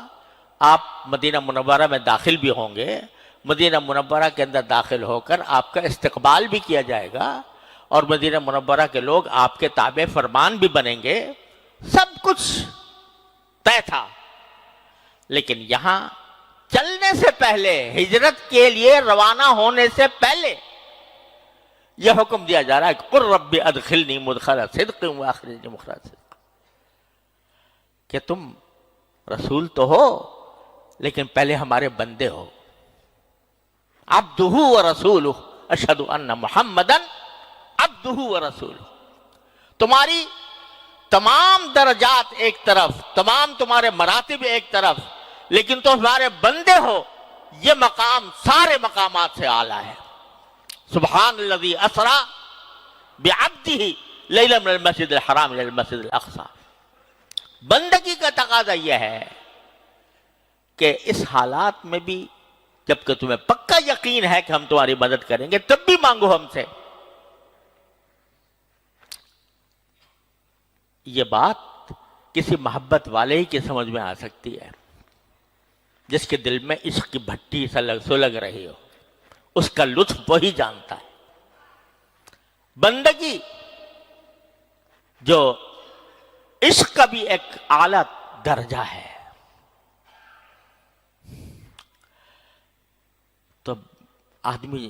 آپ مدینہ منورہ میں داخل بھی ہوں گے، مدینہ منورہ کے اندر داخل ہو کر آپ کا استقبال بھی کیا جائے گا اور مدینہ منورہ کے لوگ آپ کے تابع فرمان بھی بنیں گے. سب کچھ طے تھا. لیکن یہاں چلنے سے پہلے، ہجرت کے لیے روانہ ہونے سے پہلے یہ حکم دیا جا رہا ہے کہ قل رب ادخلنی مدخل صدق واخرجنی مخرج صدق. کہ تم رسول تو ہو لیکن پہلے ہمارے بندے ہو. عبدہ ورسولہ اشہد ان محمدا عبدہ ورسولہ. تمہاری تمام درجات ایک طرف، تمام تمہارے مراتب ایک طرف، لیکن تم ہمارے بندے ہو. یہ مقام سارے مقامات سے اعلیٰ ہے. سبحان الذی اسری بعبدہ لیلا من المسجد الحرام الی المسجد الاقصی. بندگی کا تقاضا یہ ہے کہ اس حالات میں بھی جبکہ تمہیں پکا یقین ہے کہ ہم تمہاری مدد کریں گے تب بھی مانگو ہم سے. یہ بات کسی محبت والے ہی کی سمجھ میں آ سکتی ہے جس کے دل میں عشق کی بھٹی سلگ رہی ہو. اس کا لطف وہی جانتا ہے. بندگی جو عشق کا بھی ایک اعلیٰ درجہ ہے. تو آدمی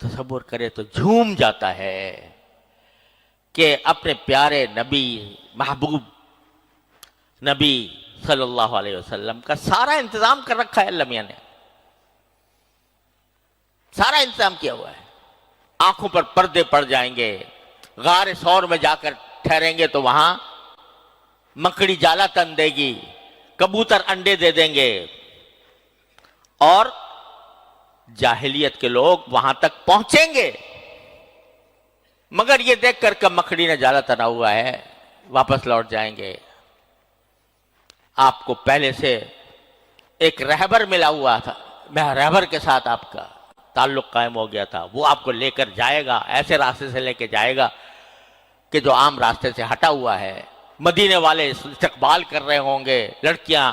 تصور کرے تو جھوم جاتا ہے کہ اپنے پیارے نبی، محبوب نبی صلی اللہ علیہ وسلم کا سارا انتظام کر رکھا ہے اللہ میاں نے، سارا انتظام کیا ہوا ہے۔ آنکھوں پر پردے پڑ جائیں گے، غار ثور میں جا کر ٹھہریں گے تو وہاں مکڑی جالا تن دے گی، کبوتر انڈے دے دیں گے، اور جاہلیت کے لوگ وہاں تک پہنچیں گے، مگر یہ دیکھ کر کہ مکڑی نے جالا تنا ہوا ہے واپس لوٹ جائیں گے۔ آپ کو پہلے سے ایک رہبر ملا ہوا تھا، رہبر کے ساتھ آپ کا تعلق قائم ہو گیا تھا، وہ آپ کو لے کر جائے گا، ایسے راستے سے لے کے جائے گا کہ جو عام راستے سے ہٹا ہوا ہے۔ مدینے والے استقبال کر رہے ہوں گے، لڑکیاں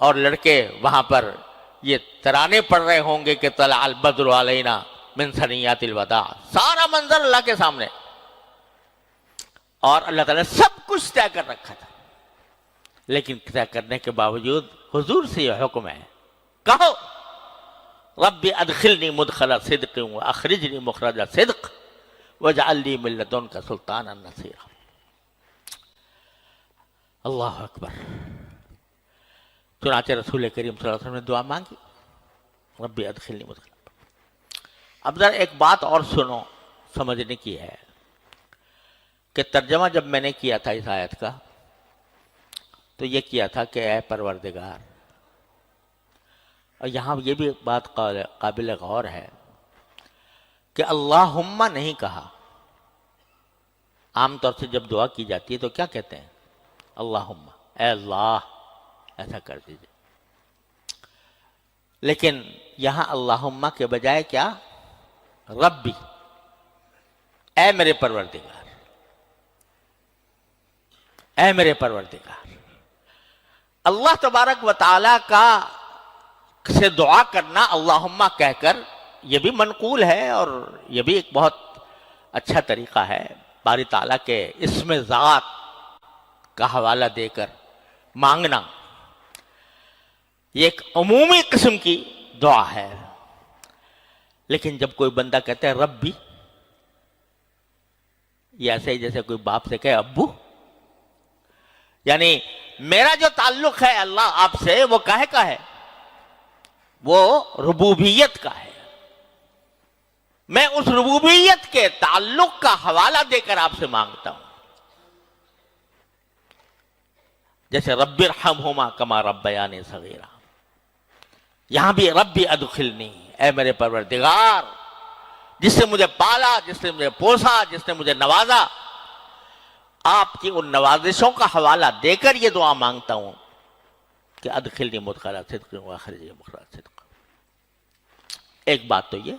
اور لڑکے وہاں پر یہ ترانے پڑھ رہے ہوں گے کہ طلع البدر علینا من ثنیات الوداع، سارا منظر اللہ کے سامنے، اور اللہ تعالیٰ نے سب کچھ طے کر رکھا تھا۔ لیکن طے کرنے کے باوجود حضور سے یہ حکم ہے، کہو رب ادخلنی مدخل صدق واخرجنی مخرج صدق واجعل لی من لدنک سلطانا نصیرا۔ اللہ اکبر۔ چنانچہ رسول کریم صلی اللہ علیہ وسلم نے دعا مانگی، رب ادخلنی مدخل۔ اب ذرا ایک بات اور سنو، سمجھنے کی ہے کہ ترجمہ جب میں نے کیا تھا اس آیت کا تو یہ کیا تھا کہ اے پروردگار، اور یہاں یہ بھی بات قابل غور ہے کہ اللہم نہیں کہا۔ عام طور سے جب دعا کی جاتی ہے تو کیا کہتے ہیں؟ اللہم، اے اللہ ایسا کر دیجئے، لیکن یہاں اللہم کے بجائے کیا؟ ربی، اے میرے پروردگار، اے میرے پروردگار۔ اللہ تبارک و تعالیٰ کا سے دعا کرنا اللہم کہہ کر یہ بھی منقول ہے، اور یہ بھی ایک بہت اچھا طریقہ ہے باری تعالیٰ کے اسم ذات کا حوالہ دے کر مانگنا۔ یہ ایک عمومی قسم کی دعا ہے، لیکن جب کوئی بندہ کہتا ہے ربی، یہ ایسے ہی جیسے کوئی باپ سے کہے ابو، یعنی میرا جو تعلق ہے اللہ آپ سے وہ کاہے کا ہے؟ وہ ربوبیت کا ہے۔ میں اس ربوبیت کے تعلق کا حوالہ دے کر آپ سے مانگتا ہوں، جیسے رب ارحمہما کما ربیانی صغیرا۔ یہاں بھی ربی ادخلنی، اے میرے پروردگار جس نے مجھے پالا، جس نے مجھے پوسا، جس نے مجھے نوازا، آپ کی ان نوازشوں کا حوالہ دے کر یہ دعا مانگتا ہوں کہ ادخلنی مدخل صدق واخرجنی مخرج صدق۔ ایک بات تو یہ،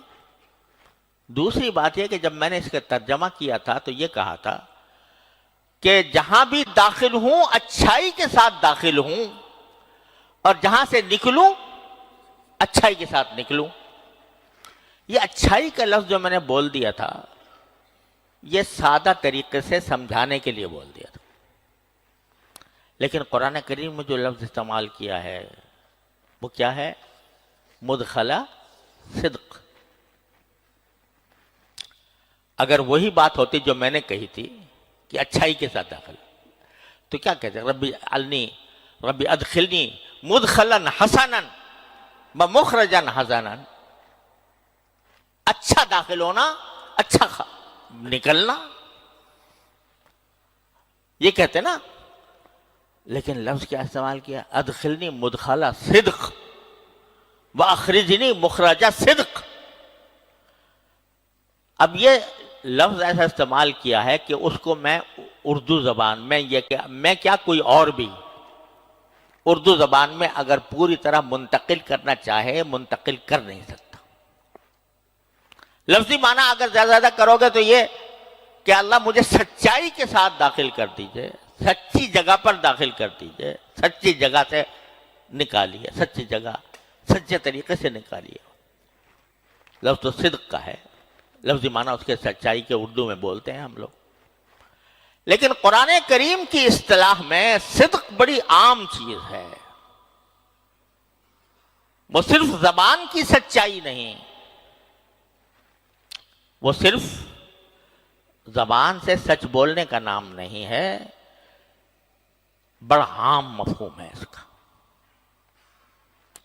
دوسری بات یہ کہ جب میں نے اس کا ترجمہ کیا تھا تو یہ کہا تھا کہ جہاں بھی داخل ہوں اچھائی کے ساتھ داخل ہوں، اور جہاں سے نکلوں اچھائی کے ساتھ نکلوں۔ یہ اچھائی کا لفظ جو میں نے بول دیا تھا یہ سادہ طریقے سے سمجھانے کے لیے بول دیا تھا، لیکن قرآن کریم میں جو لفظ استعمال کیا ہے وہ کیا ہے؟ مدخلہ صدق۔ اگر وہی بات ہوتی جو میں نے کہی تھی کہ اچھائی کے ساتھ داخل، تو کیا کہتے ہیں؟ ربی ادخلنی مدخلا حسنا ومخرجا حسنا، اچھا داخل ہونا، اچھا نکلنا، یہ کہتے نا۔ لیکن لفظ کیا استعمال کیا؟ ادخلنی مدخلا صدق واخرجنی مخرجا صدق۔ اب یہ لفظ ایسا استعمال کیا ہے کہ اس کو میں اردو زبان میں میں کیا کوئی اور بھی اردو زبان میں اگر پوری طرح منتقل کرنا چاہے منتقل کر نہیں سکتا۔ لفظی معنی اگر زیادہ کرو گے تو یہ کہ اللہ مجھے سچائی کے ساتھ داخل کر دیجئے، سچی جگہ پر داخل کر دیجئے، سچی جگہ سے نکالیے، سچی جگہ سچے طریقے سے نکالیے۔ لفظ تو صدق کا ہے، لفظی معنی اس کے سچائی کے اردو میں بولتے ہیں ہم لوگ، لیکن قرآن کریم کی اصطلاح میں صدق بڑی عام چیز ہے۔ وہ صرف زبان کی سچائی نہیں، وہ صرف زبان سے سچ بولنے کا نام نہیں ہے، بڑا عام مفہوم ہے اس کا.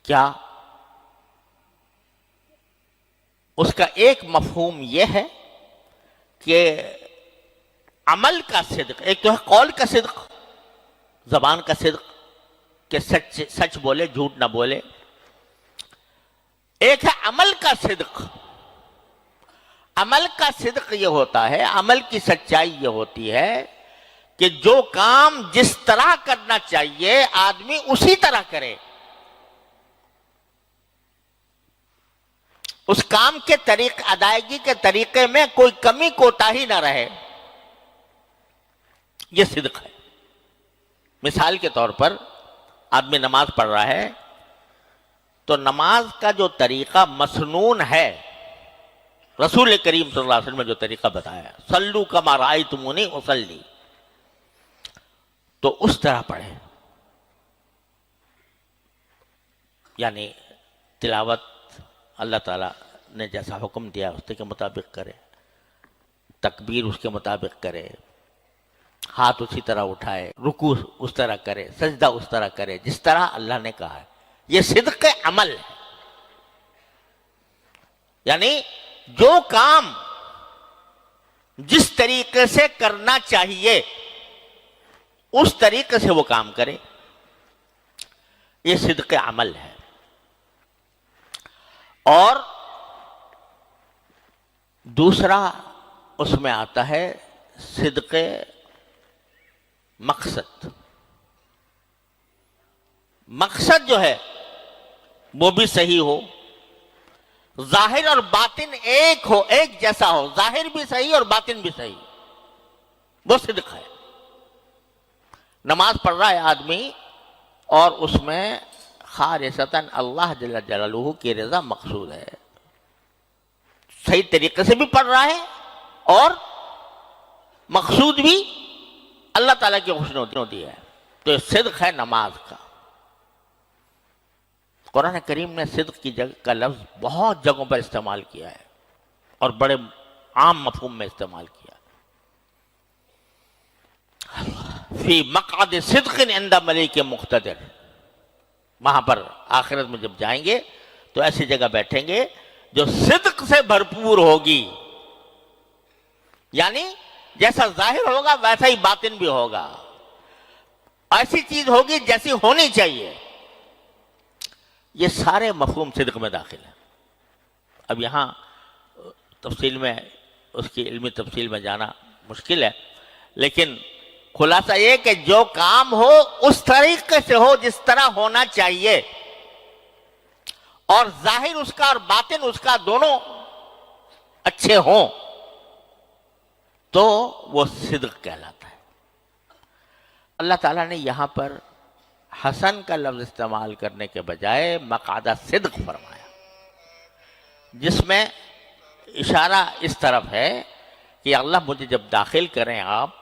کیا؟ اس کا ایک مفہوم یہ ہے کہ عمل کا صدق، ایک تو ہے قول کا صدق، زبان کا صدق کہ سچ بولے، جھوٹ نہ بولے. ایک ہے عمل کا صدق. عمل کا صدق یہ ہوتا ہے، عمل کی سچائی یہ ہوتی ہے کہ جو کام جس طرح کرنا چاہیے آدمی اسی طرح کرے، اس کام کے ادائیگی کے طریقے میں کوئی کمی کوتاہی نہ رہے. یہ صدق ہے. مثال کے طور پر آدمی نماز پڑھ رہا ہے تو نماز کا جو طریقہ مسنون ہے، رسول کریم صلی اللہ علیہ وسلم نے جو طریقہ بتایا، صلو کما رأیتمونی اصلی، تو اس طرح پڑھے. یعنی تلاوت اللہ تعالیٰ نے جیسا حکم دیا اس کے مطابق کرے، تکبیر اس کے مطابق کرے، ہاتھ اسی طرح اٹھائے، رکوع اس طرح کرے، سجدہ اس طرح کرے جس طرح اللہ نے کہا ہے. یہ صدق عمل ہے. یعنی جو کام جس طریقے سے کرنا چاہیے اس طریقے سے وہ کام کرے، یہ صدق عمل ہے. اور دوسرا اس میں آتا ہے صدق مقصد. مقصد جو ہے وہ بھی صحیح ہو، ظاہر اور باطن ایک ہو، ایک جیسا ہو، ظاہر بھی صحیح اور باطن بھی صحیح، وہ صدق ہے. نماز پڑھ رہا ہے آدمی اور اس میں خالصتاً اللہ جل جلالہ کی رضا مقصود ہے، صحیح طریقے سے بھی پڑھ رہا ہے اور مقصود بھی اللہ تعالیٰ کی خوشنودی ہے، تو یہ صدق ہے نماز کا. قرآن کریم نے صدق کی جگہ کا لفظ بہت جگہوں پر استعمال کیا ہے اور بڑے عام مفہوم میں استعمال کیا. فی مقعد صدق عند ملیک مقتدر، وہاں پر آخرت میں جب جائیں گے تو ایسی جگہ بیٹھیں گے جو صدق سے بھرپور ہوگی. یعنی جیسا ظاہر ہوگا ویسا ہی باطن بھی ہوگا، ایسی چیز ہوگی جیسی ہونی چاہیے. یہ سارے مفہوم صدق میں داخل ہیں. اب یہاں تفصیل میں اس کی علمی تفصیل میں جانا مشکل ہے، لیکن خلاصہ یہ کہ جو کام ہو اس طریقے سے ہو جس طرح ہونا چاہیے، اور ظاہر اس کا اور باطن اس کا دونوں اچھے ہوں تو وہ صدق کہلاتا ہے. اللہ تعالیٰ نے یہاں پر حسن کا لفظ استعمال کرنے کے بجائے مقعد صدق فرمایا، جس میں اشارہ اس طرف ہے کہ اللہ مجھے جب داخل کریں، آپ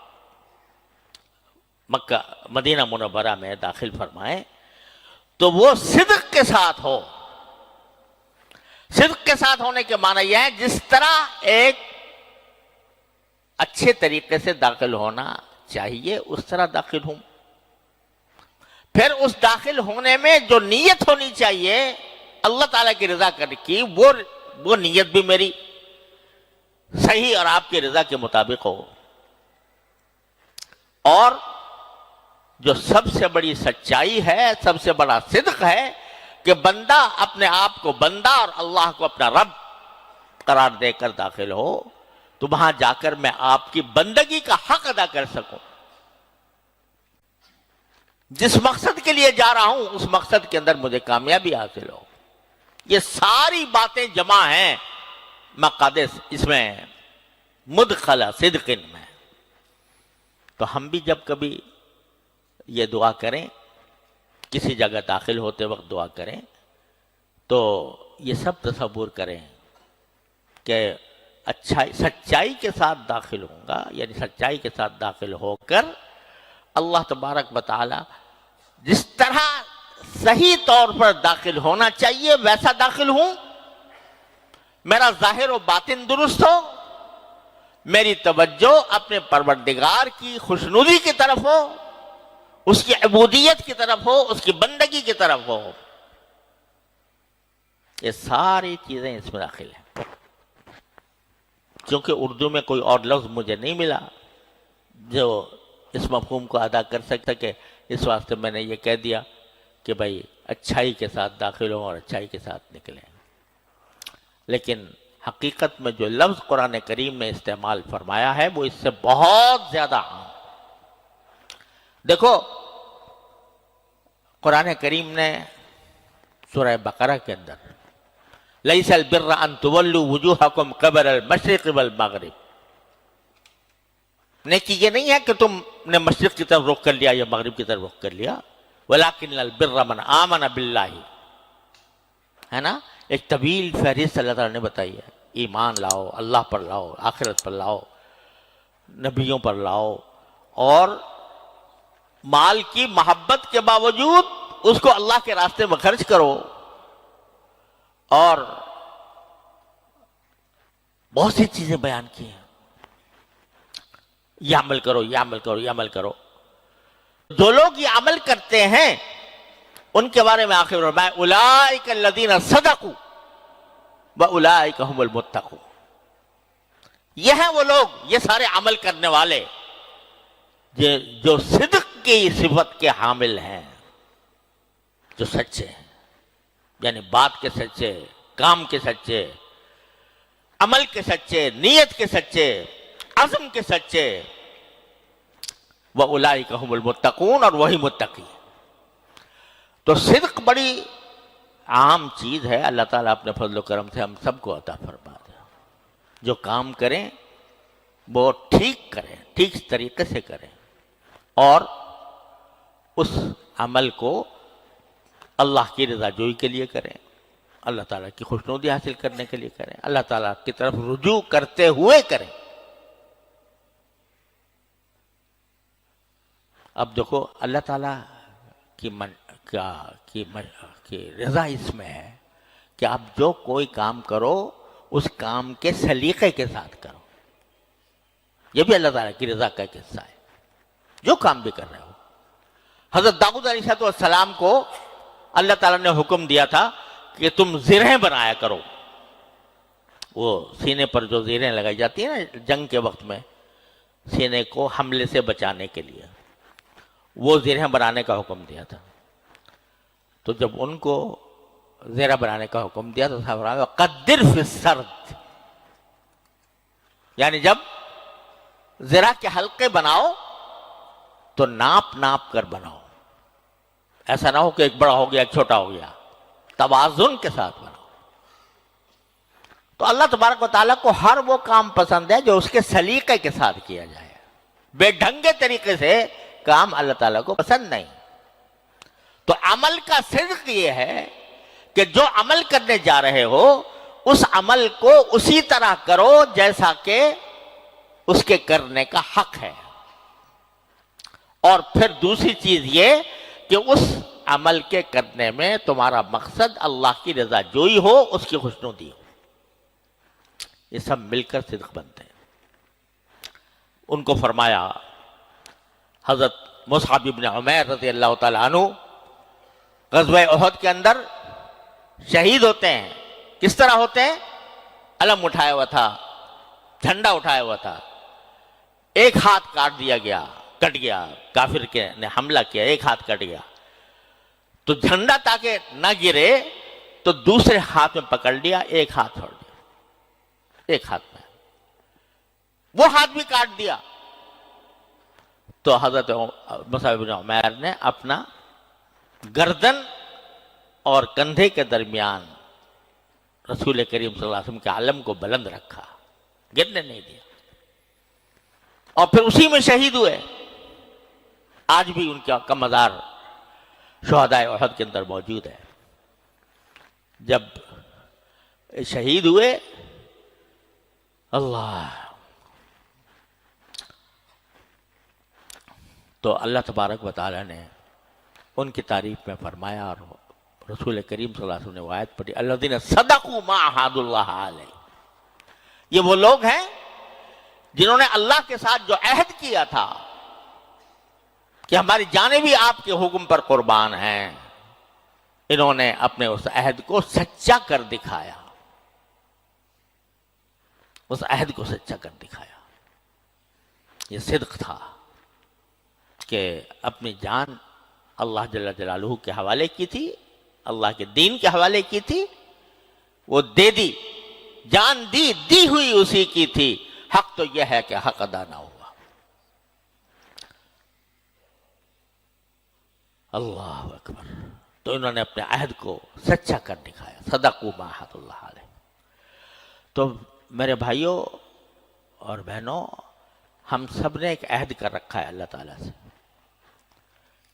مکہ مدینہ منورہ میں داخل فرمائیں تو وہ صدق کے ساتھ ہو. صدق کے ساتھ ہونے کے معنی یہ ہے جس طرح ایک اچھے طریقے سے داخل ہونا چاہیے اس طرح داخل ہوں. پھر اس داخل ہونے میں جو نیت ہونی چاہیے اللہ تعالیٰ کی رضا کرنے کی، وہ نیت بھی میری صحیح اور آپ کی رضا کے مطابق ہو. اور جو سب سے بڑی سچائی ہے، سب سے بڑا صدق ہے کہ بندہ اپنے آپ کو بندہ اور اللہ کو اپنا رب قرار دے کر داخل ہو تو وہاں جا کر میں آپ کی بندگی کا حق ادا کر سکوں. جس مقصد کے لیے جا رہا ہوں اس مقصد کے اندر مجھے کامیابی حاصل ہو. یہ ساری باتیں جمع ہیں مقادس اس میں مدخل صدق میں. تو ہم بھی جب کبھی یہ دعا کریں، کسی جگہ داخل ہوتے وقت دعا کریں، تو یہ سب تصور کریں کہ سچائی کے ساتھ داخل ہوں گا، یعنی سچائی کے ساتھ داخل ہو کر اللہ تبارک و تعالی جس طرح صحیح طور پر داخل ہونا چاہیے ویسا داخل ہوں، میرا ظاہر و باطن درست ہو، میری توجہ اپنے پروردگار کی خوشنودی کی طرف ہو، اس کی عبودیت کی طرف ہو، اس کی بندگی کی طرف ہو. یہ ساری چیزیں اس میں داخل ہیں. کیونکہ اردو میں کوئی اور لفظ مجھے نہیں ملا جو اس مفہوم کو ادا کر سکے، اس واسطے میں نے یہ کہہ دیا کہ بھائی اچھائی کے ساتھ داخل ہوں اور اچھائی کے ساتھ نکلیں. لیکن حقیقت میں جو لفظ قرآن کریم نے استعمال فرمایا ہے وہ اس سے بہت زیادہ عام. دیکھو قرآن کریم نے سورہ بقرہ کے اندر لیس البر ان تولوا وجوہکم قبل المشرق والمغرب، نیکی یہ نہیں ہے کہ تم نے مشرق کی طرف رخ کر لیا یا مغرب کی طرف رخ کر لیا، ولکن البر من آمن باللہ، ہے نا. ایک طویل فہرست اللہ تعالیٰ نے بتائی ہے. ایمان لاؤ، اللہ پر لاؤ، آخرت پر لاؤ، نبیوں پر لاؤ، اور مال کی محبت کے باوجود اس کو اللہ کے راستے میں خرچ کرو، اور بہت سی چیزیں بیان کی ہیں. یہ عمل کرو، یہ عمل کرو، یہ عمل کرو. جو لوگ یہ عمل کرتے ہیں ان کے بارے میں آخر فرمایا اولئک الذین صدقوا واولئک هم المتقون. یہ ہیں وہ لوگ، یہ سارے عمل کرنے والے جو صدق کی صفت کے حامل ہیں، جو سچے ہیں، یعنی بات کے سچے، کام کے سچے، عمل کے سچے، نیت کے سچے، عزم کے سچے. وَأُولَئِكَ هُمُ الْمُتَّقُونَ، اور وہی متقی. تو صدق بڑی عام چیز ہے. اللہ تعالیٰ اپنے فضل و کرم سے ہم سب کو عطا فرما دے. جو کام کریں وہ ٹھیک کریں، ٹھیک طریقے سے کریں، اور اس عمل کو اللہ کی رضا جوئی کے لیے کریں، اللہ تعالیٰ کی خوشنودی حاصل کرنے کے لیے کریں، اللہ تعالیٰ کی طرف رجوع کرتے ہوئے کریں. اب دیکھو اللہ تعالیٰ کی رضا اس میں ہے کہ آپ جو کوئی کام کرو اس کام کے سلیقے کے ساتھ کرو. یہ بھی اللہ تعالیٰ کی رضا کا ایک حصہ ہے. جو کام بھی کر رہے ہو. حضرت داؤد علیہ السلام کو اللہ تعالیٰ نے حکم دیا تھا کہ تم زرہیں بنایا کرو. وہ سینے پر جو زرہیں لگائی جاتی ہیں نا جنگ کے وقت میں، سینے کو حملے سے بچانے کے لیے، وہ زرہیں بنانے کا حکم دیا تھا. تو جب ان کو زرہ بنانے کا حکم دیا تو صاحب قدر فی السرد، یعنی جب زرہ کے حلقے بناؤ تو ناپ ناپ کر بناؤ. ایسا نہ ہو کہ ایک بڑا ہو گیا ایک چھوٹا ہو گیا، توازن کے ساتھ بناؤ. تو اللہ تبارک و تعالیٰ کو ہر وہ کام پسند ہے جو اس کے سلیقے کے ساتھ کیا جائے. بے ڈھنگے طریقے سے کام اللہ تعالیٰ کو پسند نہیں. تو عمل کا صدق یہ ہے کہ جو عمل کرنے جا رہے ہو اس عمل کو اسی طرح کرو جیسا کہ اس کے کرنے کا حق ہے. اور پھر دوسری چیز یہ کہ اس عمل کے کرنے میں تمہارا مقصد اللہ کی رضا جوئی ہو، اس کی خوشنودی ہو. یہ سب مل کر صدق بنتے ہیں. ان کو فرمایا حضرت مصعب بن عمیر رضی اللہ تعالیٰ عنہ غزوہ احد کے اندر شہید ہوتے ہیں. کس طرح ہوتے ہیں؟ علم اٹھایا ہوا تھا، جھنڈا اٹھایا ہوا تھا، ایک ہاتھ کاٹ دیا گیا، کٹ گیا، کافر کے نے حملہ کیا، ایک ہاتھ کٹ گیا. تو جھنڈا تاکہ نہ گرے تو دوسرے ہاتھ میں پکڑ لیا، ایک ہاتھ چھوڑ دیا، ایک ہاتھ میں وہ ہاتھ بھی کاٹ دیا. تو حضرت مصعب بن عمیر نے اپنا گردن اور کندھے کے درمیان رسول کریم صلی اللہ علیہ وسلم کے علم کو بلند رکھا، گرنے نہیں دیا، اور پھر اسی میں شہید ہوئے. آج بھی ان کا مزار شہدائے احد کے اندر موجود ہے. جب شہید ہوئے تو اللہ تبارک و تعالیٰ نے ان کی تعریف میں فرمایا، اور رسول کریم صلی اللہ علیہ وسلم نے وہ آیت پڑھی الذین صدقوا ما عاہدوا اللہ علیہ. یہ وہ لوگ ہیں جنہوں نے اللہ کے ساتھ جو عہد کیا تھا کہ ہماری جانیں بھی آپ کے حکم پر قربان ہیں، انہوں نے اپنے اس عہد کو سچا کر دکھایا، اس عہد کو سچا کر دکھایا۔ یہ صدق تھا کہ اپنی جان اللہ جل جلالہ کے حوالے کی تھی، اللہ کے دین کے حوالے کی تھی، وہ دے دی، جان دی ہوئی اسی کی تھی۔ حق تو یہ ہے کہ حق ادا نہ ہوا۔ اللہ اکبر۔ تو انہوں نے اپنے عہد کو سچا کر دکھایا، صدقوا ما عاہدوا اللہ علیہ۔ تو میرے بھائیوں اور بہنوں، ہم سب نے ایک عہد کر رکھا ہے اللہ تعالیٰ سے۔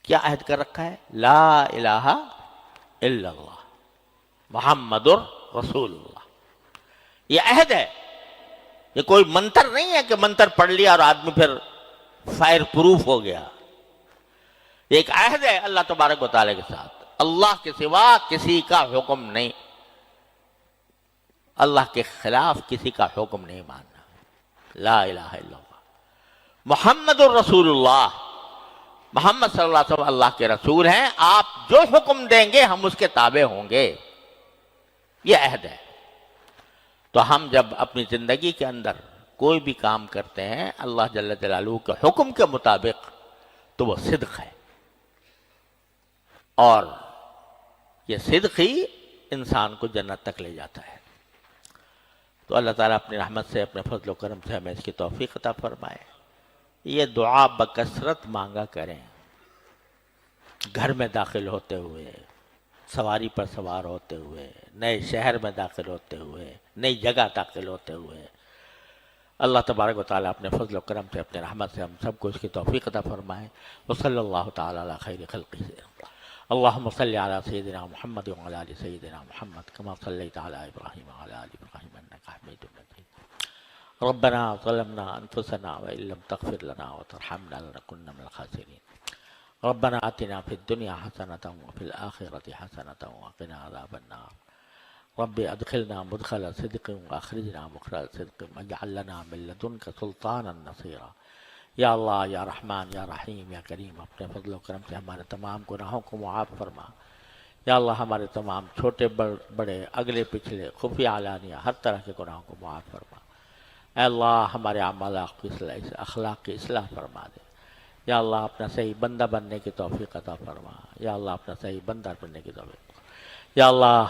کیا عہد کر رکھا ہے؟ لا الہ الا اللہ محمد رسول اللہ۔ یہ عہد ہے، یہ کوئی منتر نہیں ہے کہ منتر پڑھ لیا اور آدمی پھر فائر پروف ہو گیا۔ یہ ایک عہد ہے اللہ تبارک و تعالیٰ کے ساتھ، اللہ کے سوا کسی کا حکم نہیں، اللہ کے خلاف کسی کا حکم نہیں ماننا۔ لا الہ الا اللہ محمد الرسول اللہ، محمد صلی اللہ علیہ وسلم اللہ کے رسول ہیں، آپ جو حکم دیں گے ہم اس کے تابع ہوں گے، یہ عہد ہے۔ تو ہم جب اپنی زندگی کے اندر کوئی بھی کام کرتے ہیں اللہ جل جلالہ کے حکم کے مطابق تو وہ صدق ہے، اور یہ صدق ہی انسان کو جنت تک لے جاتا ہے۔ تو اللہ تعالیٰ اپنی رحمت سے، اپنے فضل و کرم سے ہمیں اس کی توفیق عطا فرمائے۔ یہ دعا بکثرت مانگا کریں، گھر میں داخل ہوتے ہوئے، سواری پر سوار ہوتے ہوئے، نئے شہر میں داخل ہوتے ہوئے، نئی جگہ داخل ہوتے ہوئے۔ اللہ تبارک و تعالیٰ اپنے فضل و کرم سے، اپنے رحمت سے ہم سب کو اس کی توفیق عطا فرمائے۔ وصلی اللہ تعالیٰ علی خیر خلقہ اللہم صلی علی سیدنا محمد وعلی آل سیدنا محمد کما صلیت علی ابراہیم وعلی آل ابراہیم انک حمید مجید۔ ربنا ظلمنا انفسنا وان لم تغفر لنا وترحمنا لنکن من الخاسرین۔ ربنا آتنا فی الدنیا حسنۃ وفی الآخرۃ حسنۃ وقنا عذاب النار۔ رب ادخلنا مدخل صدق واخرجنا مخرج صدق واجعل لنا من لدنک سلطانا نصیرا۔ یا اللہ، یا رحمان، یا رحیم، یا کریم، اپنے فضل و کرم سے ہمارے تمام گناہوں کو معاف فرما۔ یا اللہ، ہمارے تمام چھوٹے بڑے، اگلے پچھلے، خفیہ علانیہ، ہر طرح کے گناہوں کو معاف فرما۔ اے اللہ، ہمارے اعمال اخلاق کی اصلاح فرما دے۔ یا اللہ، اپنا صحیح بندہ بننے کی توفیق عطا فرما۔ یا اللہ، اپنا صحیح بندہ بننے کی توفیق۔ یا اللہ،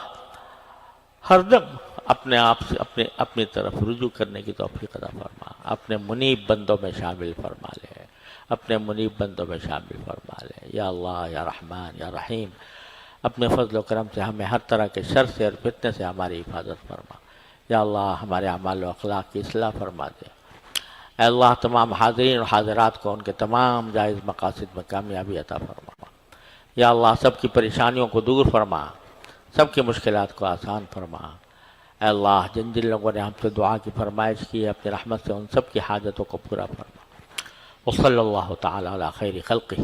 ہر دم اپنے آپ سے اپنی طرف رجوع کرنے کی توفیق عطا فرما۔ اپنے منیب بندوں میں شامل فرما لے، اپنے منیب بندوں میں شامل فرما لے۔ یا اللہ، یا رحمان، یا رحیم، اپنے فضل و کرم سے ہمیں ہر طرح کے شر سے اور فتنے سے ہماری حفاظت فرما۔ یا اللہ، ہمارے اعمال و اخلاق کی اصلاح فرما دے۔ اے اللہ، تمام حاضرین اور حاضرات کو ان کے تمام جائز مقاصد میں کامیابی عطا فرما۔ یا اللہ، سب کی پریشانیوں کو دور فرما، سب کی مشکلات کو آسان فرما۔ اے اللہ، جن لوگوں نے ہم سے دعا کی فرمائش کی ہے، اپنی رحمت سے ان سب کی حاجتوں کو پورا فرما۔ وصلی اللہ تعالی علی خیر خلقہ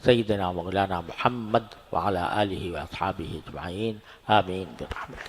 سیدنا مولانا محمد وعلی آلہ واصحابہ اجمعین، آمین برحمتہ۔